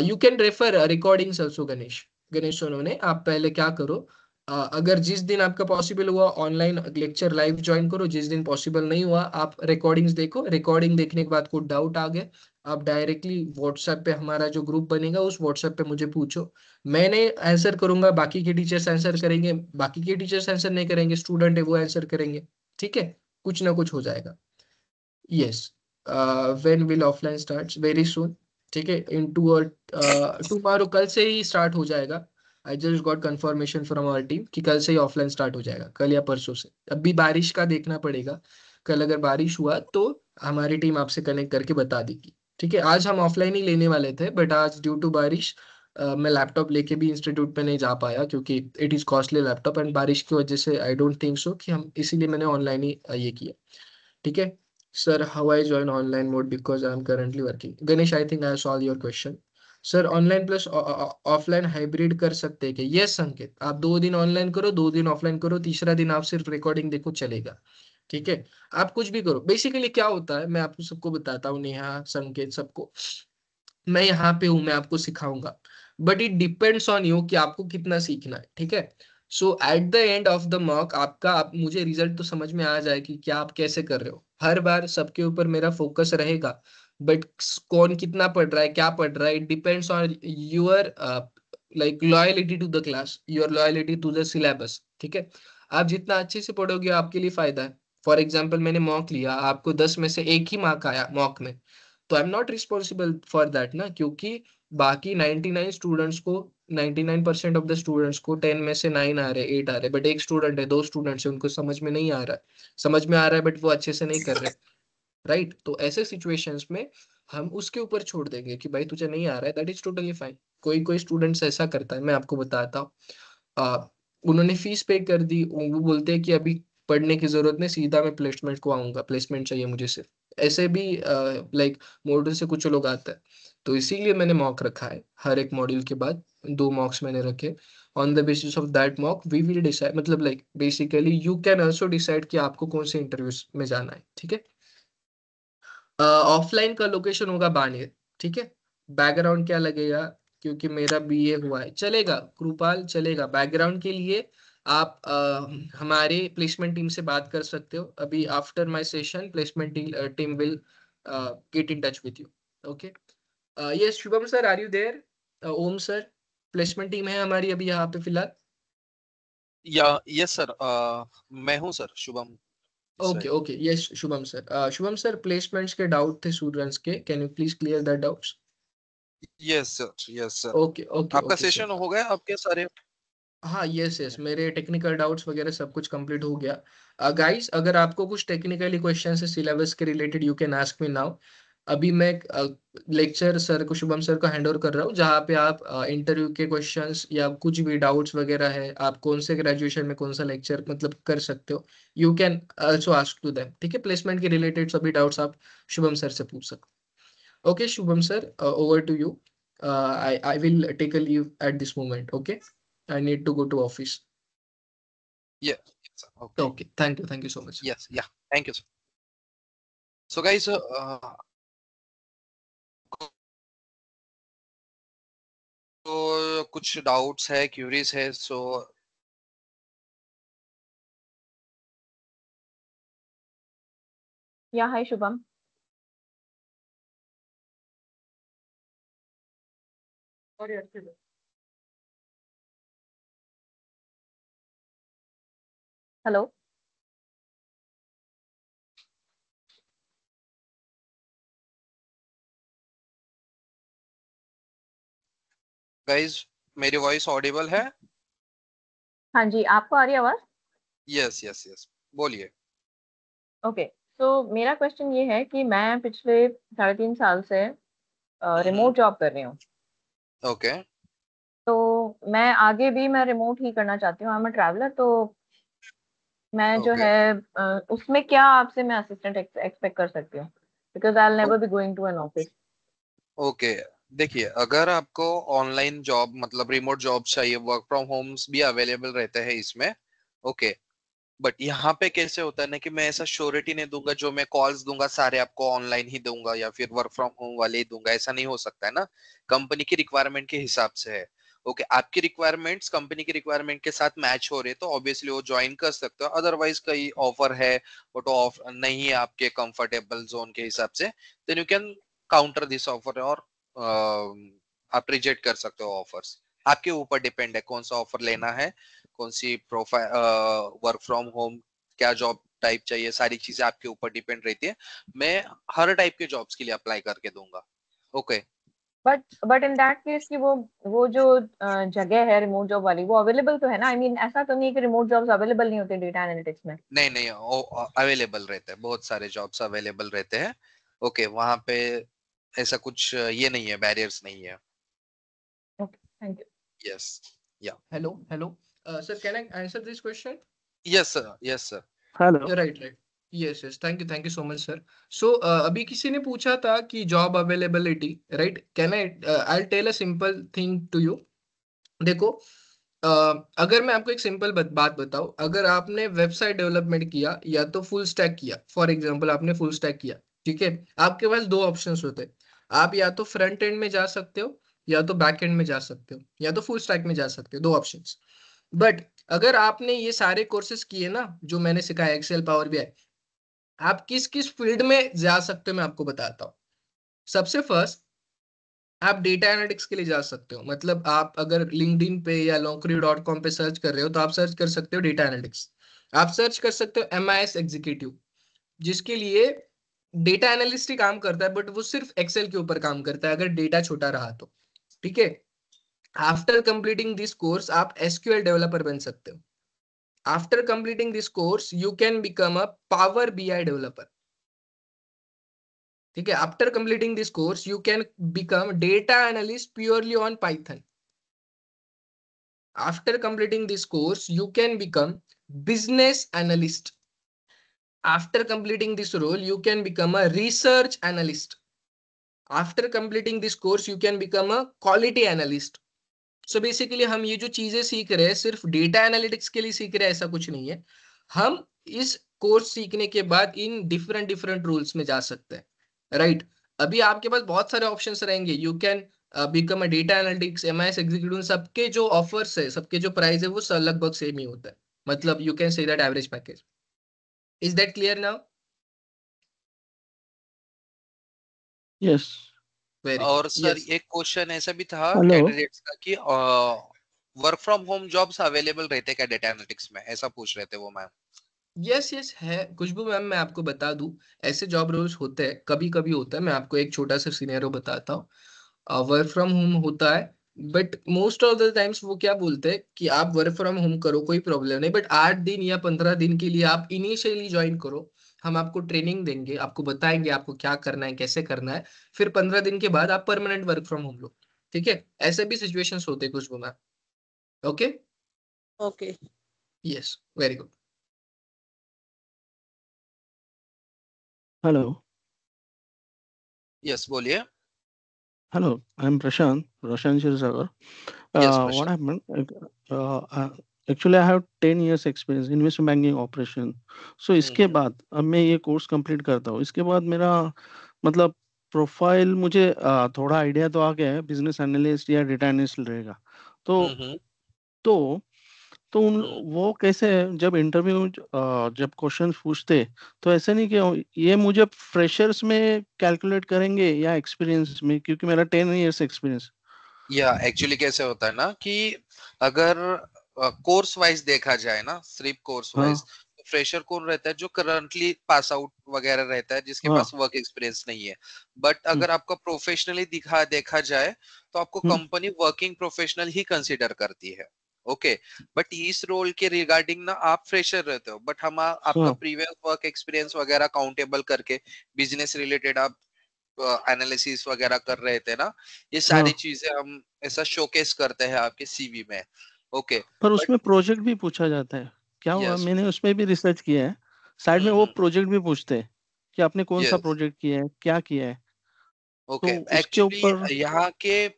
You can refer recordings also. Ganesh, Ganesh Sonone, आप पहले क्या करो, अगर जिस दिन आपका पॉसिबल हुआ ऑनलाइन लेक्चर लाइव ज्वाइन करो, जिस दिन पॉसिबल नहीं हुआ आप रिकॉर्डिंग्स देखो। रिकॉर्डिंग देखने के बाद कोई डाउट आ गया, आप डायरेक्टली व्हाट्सएप पे, हमारा जो ग्रुप बनेगा उस व्हाट्सएप पे मुझे पूछो, मैंने आंसर करूंगा, बाकी के टीचर्स आंसर करेंगे, बाकी के टीचर्स आंसर नहीं करेंगे, स्टूडेंट है वो आंसर करेंगे। ठीक है, कुछ ना कुछ हो जाएगा। Yes, when will offline start? Very soon. ठीक है, इन टुमारो, कल से ही स्टार्ट हो जाएगा। I just got confirmation from our team कि कल से ही ऑफलाइन स्टार्ट हो जाएगा, कल या परसों से। अभी बारिश का देखना पड़ेगा, कल अगर बारिश हुआ तो हमारी टीम आपसे कनेक्ट करके बता देगी। ठीक है, आज हम ऑफलाइन ही लेने वाले थे, बट आज ड्यू टू बारिश मैं लैपटॉप लेके भी इंस्टीट्यूट पे नहीं जा पाया, क्योंकि it is costly laptop, and बारिश की वजह से आई डोंट थिंक सो कि हम, इसीलिए मैंने ऑनलाइन ही ये किया। ठीक है sir, how I join online mode because I am currently working? Ganesh, I think I solve your question. Sir, online plus offline hybrid कर सकते हैं क्या? यस संकेत, आप 2 दिन ऑनलाइन करो, 2 दिन ऑफलाइन करो, तीसरा दिन आप सिर्फ रिकॉर्डिंग देखो, चलेगा। ठीक है, आप कुछ भी करो। बेसिकली क्या होता है, मैं आपको सबको बताता हूँ, नेहा, संकेत, सबको, मैं यहाँ पे हूँ, मैं आपको सिखाऊंगा, but it depends on you कि आपको कितना सीखना है। ठीक है, so at the end of the mock आपका, आप मुझे रिजल्ट तो समझ में आ जाए कि क्या आप कैसे कर रहे हो। हर बार सबके ऊपर मेरा फोकस रहेगा, बट कौन कितना पढ़ रहा है, क्या पढ़ रहा है, it depends on your like loyalty to the class, your loyalty to the syllabus. ठीक है, आप जितना अच्छे से पढ़ोगे आपके लिए फायदा है। फॉर एग्जाम्पल, मैंने मॉक लिया, आपको 10 में से 1 ही मार्क आया मॉक में, तो I am not responsible for that ना, क्योंकि बाकी 99 स्टूडेंट्स को, 99% ऑफ द स्टूडेंट्स को 10 में से 9 आ रहे, 8 आ रहे, बट एक स्टूडेंट है, 2 स्टूडेंट्स है, उनको समझ में नहीं आ रहा है, समझ में आ रहा है बट वो अच्छे से नहीं कर रहे, राइट? तो ऐसे सिचुएशंस में हम उसके ऊपर छोड़ देंगे कि भाई तुझे नहीं आ रहा है, दैट इज टोटली फाइन। कोई कोई स्टूडेंट्स ऐसा करता है, मैं आपको बताता हूँ। उन्होंने फीस पे कर दी, वो बोलते हैं कि अभी पढ़ने की जरूरत नहीं, सीधा मैं प्लेसमेंट को आऊंगा, प्लेसमेंट चाहिए मुझे सिर्फ। ऐसे भी लाइक मॉड्यूल से कुछ लोग आते हैं, तो इसीलिए मैंने मॉक रखा है। हर एक मॉड्यूल के बाद 2 मॉक्स मैंने रखे। On the basis of that mock we will decide, मतलब like basically you can also decide कि आपको कौन से इंटरव्यूज में जाना है। ठीक है, ऑफलाइन का लोकेशन होगा बानेर। ठीक है, बैकग्राउंड क्या लगेगा, क्योंकि मेरा बीए हुआ है, चलेगा कृपाल, चलेगा। बैकग्राउंड के लिए आप हमारे प्लेसमेंट टीम से बात कर सकते हो। अभी after my session placement team will get in touch with you. Okay, yes Shubham sir, are you there? Om sir, placement team है हमारी अभी यहाँ पे फिलहाल। या यस सर, मैं हूँ sir, Shubham. Okay okay, yes Shubham sir. Shubham sir, placements के डाउट थे स्टूडेंट्स के, can you please clear that doubts? Yes sir, yes sir. Okay okay आपका ओके सेशन सर। हो गया आपके सारे? हाँ यस यस, मेरे टेक्निकल डाउट्स वगैरह सब कुछ कंप्लीट हो गया। गाइस, अगर आपको कुछ टेक्निकली क्वेश्चन है सिलेबस के related, you can ask me now. अभी मैं लेक्चर सर को, शुभम सर को हैंड ओवर कर रहा हूँ, जहाँ पे आप इंटरव्यू के क्वेश्चंस या कुछ भी डाउट्स वगैरह है, आप कौन से ग्रेजुएशन में कौन सा लेक्चर मतलब कर सकते हो, you can also ask to them. ठीक है, प्लेसमेंट के रिलेटेड सभी डाउट्स आप शुभम सर से पूछ सकते हो। Okay Shubham sir, over to you. I will take a leave at this moment. Okay, I need to go to office. Yeah, yes, sir. Okay. Okay, thank you so much. Yes, yeah. Thank you, sir. So guys, तो कुछ डाउट्स है, क्यूरीज है, सो या हाय शुभम। हेलो। गाइज, मेरी वॉइस ऑडिबल है? हाँ जी, आपको आ रही है आवाज? यस यस यस, बोलिए। ओके, तो मेरा क्वेश्चन ये है कि मैं पिछले 3.5 साल से रिमोट जॉब कर रही हूँ। ओके तो मैं आगे भी मैं रिमोट ही करना चाहती हूँ। आई एम अ ट्रैवलर, तो मैं जो ओके है उसमें क्या आपसे मैं असिस्टेंट एक्सपेक्ट कर सकती हूँ? Because I will never be going to an office. Okay. देखिए, अगर आपको ऑनलाइन जॉब मतलब रिमोट जॉब चाहिए, वर्क फ्रॉम होम्स भी अवेलेबल रहते हैं इसमें। ओके, बट यहाँ पे कैसे होता है ना कि मैं ऐसा श्योरिटी नहीं दूंगा, जो मैं कॉल्स दूंगा सारे आपको ऑनलाइन ही दूंगा या फिर वर्क फ्रॉम होम वाले ही दूंगा, ऐसा नहीं हो सकता है ना। कंपनी की रिक्वायरमेंट के हिसाब से है। ओके, आपकी रिक्वायरमेंट्स कंपनी की रिक्वायरमेंट के साथ मैच हो रहे तो ऑब्वियसली वो ज्वाइन कर सकते हो, अदरवाइज कई ऑफर है बट ऑफ नहीं है आपके कंफर्टेबल जोन के हिसाब से, then you can counter this offer, और आप रिजेक्ट कर सकते हो ऑफर्स। आपके ऊपर डिपेंड है कौन सा ऑफर लेना है, कौन सी प्रोफाइल, वर्क फ्रॉम होम, क्या जॉब टाइप चाहिए, सारी चीजें आपके ऊपर डिपेंड रहती है। मैं हर टाइप के जॉब्स के लिए अप्लाई करके दूंगा। Okay but in that case कि वो जो जगह है रिमोट जॉब वाली, वो अवेलेबल तो है ना? आई मीन ऐसा तो नहीं है कि रिमोट जॉब्स अवेलेबल नहीं होते डेटा एनालिटिक्स में। नहीं नहीं, अवेलेबल रहते हैं, बहुत सारे जॉब्स अवेलेबल रहते हैं। ओके, वहां पे ऐसा कुछ ये नहीं है, बैरियर्स नहीं है। Okay, thank you. यस या Hello. Sir, can I answer this question? Yes sir, yes sir. Hello. Right. Yes. Thank you so much, sir. So, अभी किसी ने पूछा था कि job availability, right? I'll tell a simple thing to you. देखो, अगर मैं आपको एक सिंपल बात बताऊं, अगर आपने वेबसाइट डेवलपमेंट किया या तो फुल स्टैक किया, फॉर एग्जांपल आपने फुल स्टैक किया, ठीक है, आपके पास दो ऑप्शंस होते हैं। आप या तो फ्रंट एंड में जा सकते हो, या तो बैक एंड में जा सकते हो, या तो फुल स्टैक में जा सकते हो, दो ऑप्शंस। बट अगर आपने ये सारे कोर्सेज किए ना, जो मैंने सिखाया, एक्सेल, पावर बीआई, आप किस किस फील्ड में जा सकते हो मैं आपको बताता हूँ। सबसे फर्स्ट, आप डेटा एनालिटिक्स के लिए जा सकते हो। मतलब आप अगर लिंक्डइन पे या naukri.com पे सर्च कर रहे हो, तो आप सर्च कर सकते हो डेटा एनालिटिक्स। आप सर्च कर सकते हो MIS एग्जीक्यूटिव, जिसके लिए डेटा एनालिस्ट ही काम करता है, बट वो सिर्फ एक्सेल के ऊपर काम करता है अगर डेटा छोटा रहा तो। ठीक है, आफ्टर कंप्लीटिंग दिस कोर्स आप एसक्यूएल डेवलपर बन सकते हो। After completing this course you can become a power BI developer. ठीक है, after completing this course you can become data analyst purely on Python. After completing this course, you can become business analyst. After completing this role, you can become a research analyst. After completing this course, you can become a quality analyst. So basically हम ये जो चीजें सीख रहे हैं सिर्फ डेटा एनालिटिक्स के लिए सीख रहे हैं, ऐसा कुछ नहीं है। हम इस कोर्स सीखने के बाद इन डिफरेंट डिफरेंट रोल्स में जा सकते हैं, राइट? अभी आपके पास बहुत सारे ऑप्शंस रहेंगे। You can become a data analytics, MIS executive, सबके जो ऑफर्स है, सबके जो प्राइस है, वो लगभग सेम ही होता है। मतलब you can say that average package. Is that clear now? Yes. Very और गुड, सर यस। एक क्वेश्चन ऐसा भी था हेलो। कैंडिडेट्स का कि work from home jobs available रहते हैं क्या डेटा एनालिटिक्स में, ऐसा पूछ रहे थे वो मैम। यस यस है खुशबू मैम, मैं आपको बता दूं, ऐसे जॉब रोल्स होते हैं, कभी कभी होता है। मैं आपको एक छोटा सा सिनेरियो बताता हूँ। वर्क फ्रॉम होम होता है, but most of the times वो क्या बोलते हैं कि आप वर्क फ्रॉम होम करो, कोई प्रॉब्लम नहीं, बट 8 दिन या 15 दिन के लिए आप इनिशियली ज्वाइन करो। हम आपको ट्रेनिंग देंगे, आपको बताएंगे आपको क्या करना है, कैसे करना है। फिर 15 दिन के बाद आप परमानेंट वर्क फ्रॉम होम लो। ठीक है, ऐसे भी सिचुएशंस होते हैं Khushboo ma'am. Okay. Okay. Yes, very good. Hello. Yes बोलिए। Hello, I'm Prashant Shirsagar. यस What Prashant. happened? Actually, I have 10 years experience in investment banking operation. So इसके हम्म। बाद अब मैं ये कोर्स कंप्लीट करता हूँ, इसके बाद मेरा मतलब प्रोफाइल मुझे थोड़ा आइडिया तो आ गया है, बिजनेस एनालिस्ट या डेटा एनालिस्ट रहेगा। तो हम्म। तो तो उन हम्म। वो कैसे है, जब इंटरव्यू जब क्वेश्चन पूछते, तो ऐसे नहीं कि ये मुझे फ्रेशर्स में कैलकुलेट करेंगे या एक्सपीरियंस में, क्योंकि मेरा 10 years एक्सपीरियंस। या एक्चुअली कैसे होता है ना कि अगर कोर्स वाइज देखा जाए ना, सिर्फ कोर्स हाँ वाइज, फ्रेशर कौन रहता है जो करंटली पास आउट वगैरह रहता है, जिसके हाँ। पास वर्क एक्सपीरियंस नहीं है। बट हम्म अगर आपका प्रोफेशनली देखा जाए तो आपको हम्म। कंपनी वर्किंग प्रोफेशनल ही कंसीडर करती है। ओके। बट इस रोल के रिगार्डिंग ना आप फ्रेशर रहते हो, बट हम आपका हाँ प्रीवियस वर्क एक्सपीरियंस वगैरह काउंटेबल करके बिजनेस रिलेटेड आप एनालिसिस वगैरह कर रहे थे ना, ये सारी हाँ। चीजें हम ऐसा शोकेस करते हैं आपके सीवी में। ओके। पर बट उसमें प्रोजेक्ट भी पूछा जाता है, क्या हुआ, यस। मैंने उसमें भी रिसर्च किया है। साइड में वो हम्म। प्रोजेक्ट भी पूछते हैं कि आपने कौन सा यस। प्रोजेक्ट किया है, क्या किया है। तो ओके। उसके एक्चुअली ऊपर। यहाँ के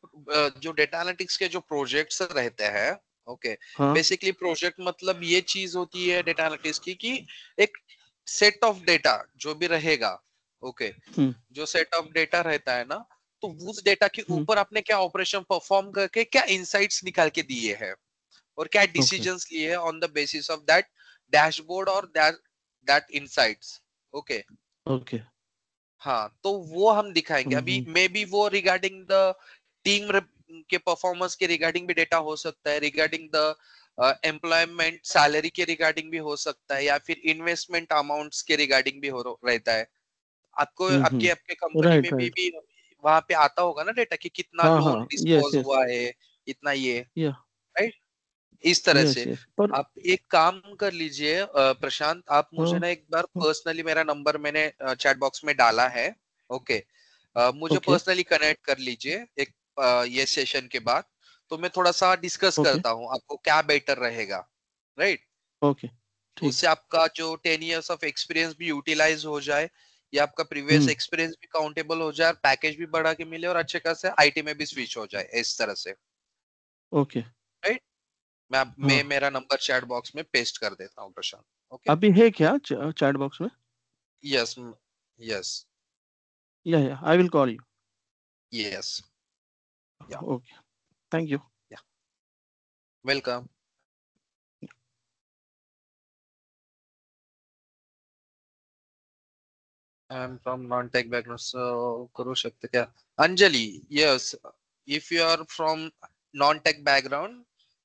जो डेटा एनालिटिक्स के जो प्रोजेक्ट्स रहते हैं, ओके, हाँ बेसिकली प्रोजेक्ट मतलब ये चीज होती है डेटा एनालिटिक्स की कि एक सेट ऑफ डेटा जो भी रहेगा, ओके, हम्म जो सेट ऑफ डेटा रहता है ना, तो उस डेटा के हम्म। ऊपर आपने क्या ऑपरेशन परफॉर्म करके क्या इनसाइट्स निकाल के दिए हैं और क्या ओके डिसीजंस लिए हैं on the basis of that dashboard और that that insights. Okay. Okay. हाँ, तो वो हम दिखाएंगे अभी, हम्म। मे बी वो रिगार्डिंग द टीम के परफॉर्मेंस के रिगार्डिंग भी डेटा हो सकता है, रिगार्डिंग द एम्प्लॉयमेंट सैलरी के रिगार्डिंग भी हो सकता है, या फिर इन्वेस्टमेंट अमाउंट्स के रिगार्डिंग भी हो रहता है। आपको आपके आपके कंपनी राइट में राइट। भी वहां पे आता होगा ना डेटा कि कितना हाँ लोन हाँ। Yes dispose yes. हुआ है, इतना ये, या राइट, इस तरह यस से। यस पर। आप एक काम कर लीजिए प्रशांत, आप मुझे हाँ ना एक बार हाँ। पर्सनली, मेरा नंबर मैंने चैट बॉक्स में डाला है। ओके। मुझे ओके पर्सनली कनेक्ट कर लीजिए एक ये सेशन के बाद, तो मैं थोड़ा सा डिस्कस ओके करता हूँ आपको क्या बेटर रहेगा, राइट। ओके। ठीक। उससे आपका जो 10 years ऑफ एक्सपीरियंस भी यूटिलाइज हो जाए, या आपका प्रीवियस हम्म। एक्सपीरियंस भी काउंटेबल हो जाए, पैकेज भी बढ़ा के मिले और अच्छे खासे आईटी में भी स्विच हो जाए इस तरह से, ओके। राइट। मैं हाँ। मेरा नंबर चैट बॉक्स में पेस्ट कर देता हूँ प्रशांत। ओके। अभी है क्या चैट बॉक्स में? यस। यस। या I will call you. Yes. Yeah. Okay. Thank you. Yeah. Welcome. I am from non tech background, so करू शकते क्या Anjali? Yes, if you are from non tech background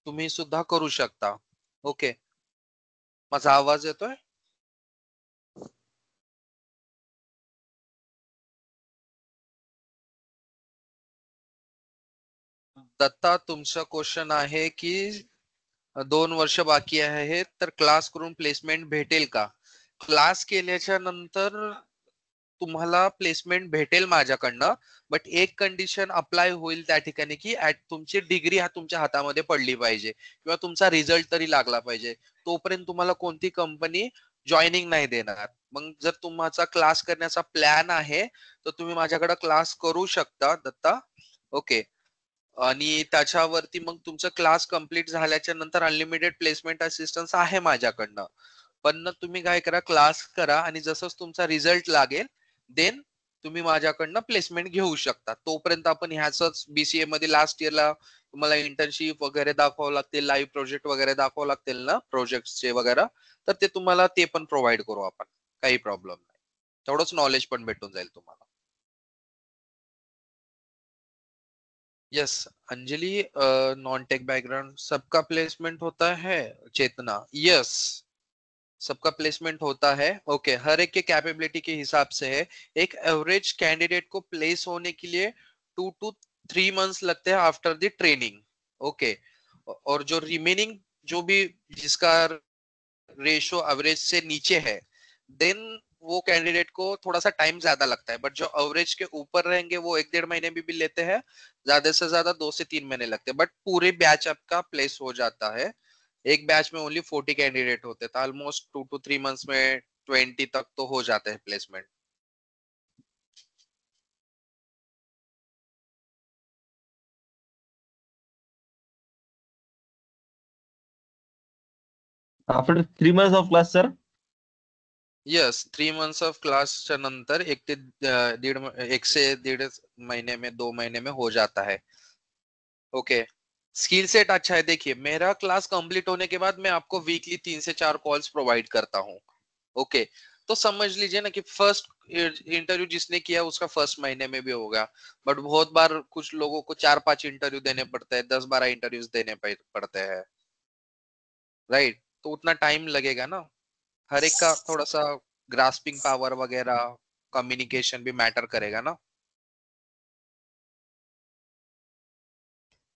तुम्ही सुद्धा करू शकता. ओके. माझा आवाज येतोय? दत्ता, तुमचा क्वेश्चन आहे की 2 वर्ष बाकी आहे तर क्लास करून प्लेसमेंट भेटेल का? क्लास केल्याच्या नंतर तुम्हाला प्लेसमेंट भेटेल माझ्याकडनं, बट एक कंडिशन अप्लाय होईल त्या ठिकाणी की तुमची डिग्री हा तुमच्या हातामध्ये पडली पाहिजे किंवा तुमचा रिझल्ट तरी लागला पाहिजे. तोपर्यंत तुम्हाला कोणती कंपनी जॉईनिंग नाही देणार. मग जर तुमचा क्लास करण्याचा प्लॅन आहे तर तुम्ही माझ्याकडे क्लास करू शकता दत्ता. ओके. आणि त्याच्यावरती मग तुमचा क्लास कंप्लीट झाल्याच्या नंतर अनलिमिटेड प्लेसमेंट असिस्टन्स आहे माझ्याकडनं. पण तुम्ही काय करा, क्लास करा आणि जसंच तुमचा रिझल्ट लागेल देन तुम्ही माझ्याकडनं प्लेसमेंट घेऊ शकता. तोपर्यंत आपण ह्याच बीसीए मध्ये लास्ट इयरला तुम्हाला इंटर्नशिप वगैरे दाखवावं लागतील, लाईव्ह प्रोजेक्ट वगैरे दाखवावं लागतील ना, प्रोजेक्टचे वगैरे, तर ते तुम्हाला ते पण प्रोव्हाइड करू आपण. काही प्रॉब्लेम नाही. तेवढंच नॉलेज पण भेटून जाईल तुम्हाला. Yes Anjali, non tech background सबका प्लेसमेंट होता है। चेतना, यस सबका प्लेसमेंट होता है। ओके, हर एक के कैपेबिलिटी के हिसाब से है। एक एवरेज कैंडिडेट को प्लेस होने के लिए 2 to 3 months लगते हैं आफ्टर द ट्रेनिंग। ओके, और जो रिमेनिंग जो भी जिसका रेशो एवरेज से नीचे है, देन वो कैंडिडेट को थोड़ा सा टाइम ज्यादा लगता है। बट जो एवरेज के ऊपर रहेंगे वो 1-1.5 महीने भी लेते हैं, ज्यादा से ज्यादा 2 से 3 महीने लगते हैं। बट पूरे बैच आपका प्लेस हो जाता है। एक बैच में ओनली 40 कैंडिडेट होते थे, ऑलमोस्ट 2 to 3 months में 20 तक तो हो जाते हैं placement. After 3 months of class, sir. Yes 3 months of class नंतर 1 से 1.5 महीने में 2 महीने में हो जाता है। ओके, स्किल सेट अच्छा है। देखिए, मेरा क्लास कंप्लीट होने के बाद मैं आपको वीकली 3 से 4 कॉल्स प्रोवाइड करता हूँ। ओके, तो समझ लीजिए ना कि फर्स्ट इंटरव्यू जिसने किया उसका फर्स्ट महीने में भी होगा। बट बहुत बार कुछ लोगों को 4-5 इंटरव्यू देने पड़ते हैं, 10-12 इंटरव्यूज देने पड़ते हैं, राइट? तो उतना टाइम लगेगा ना। हर एक का थोड़ा सा ग्रास्पिंग पावर वगैरह, कम्युनिकेशन भी मैटर करेगा ना।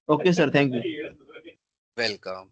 Okay, sir. Thank you. Welcome.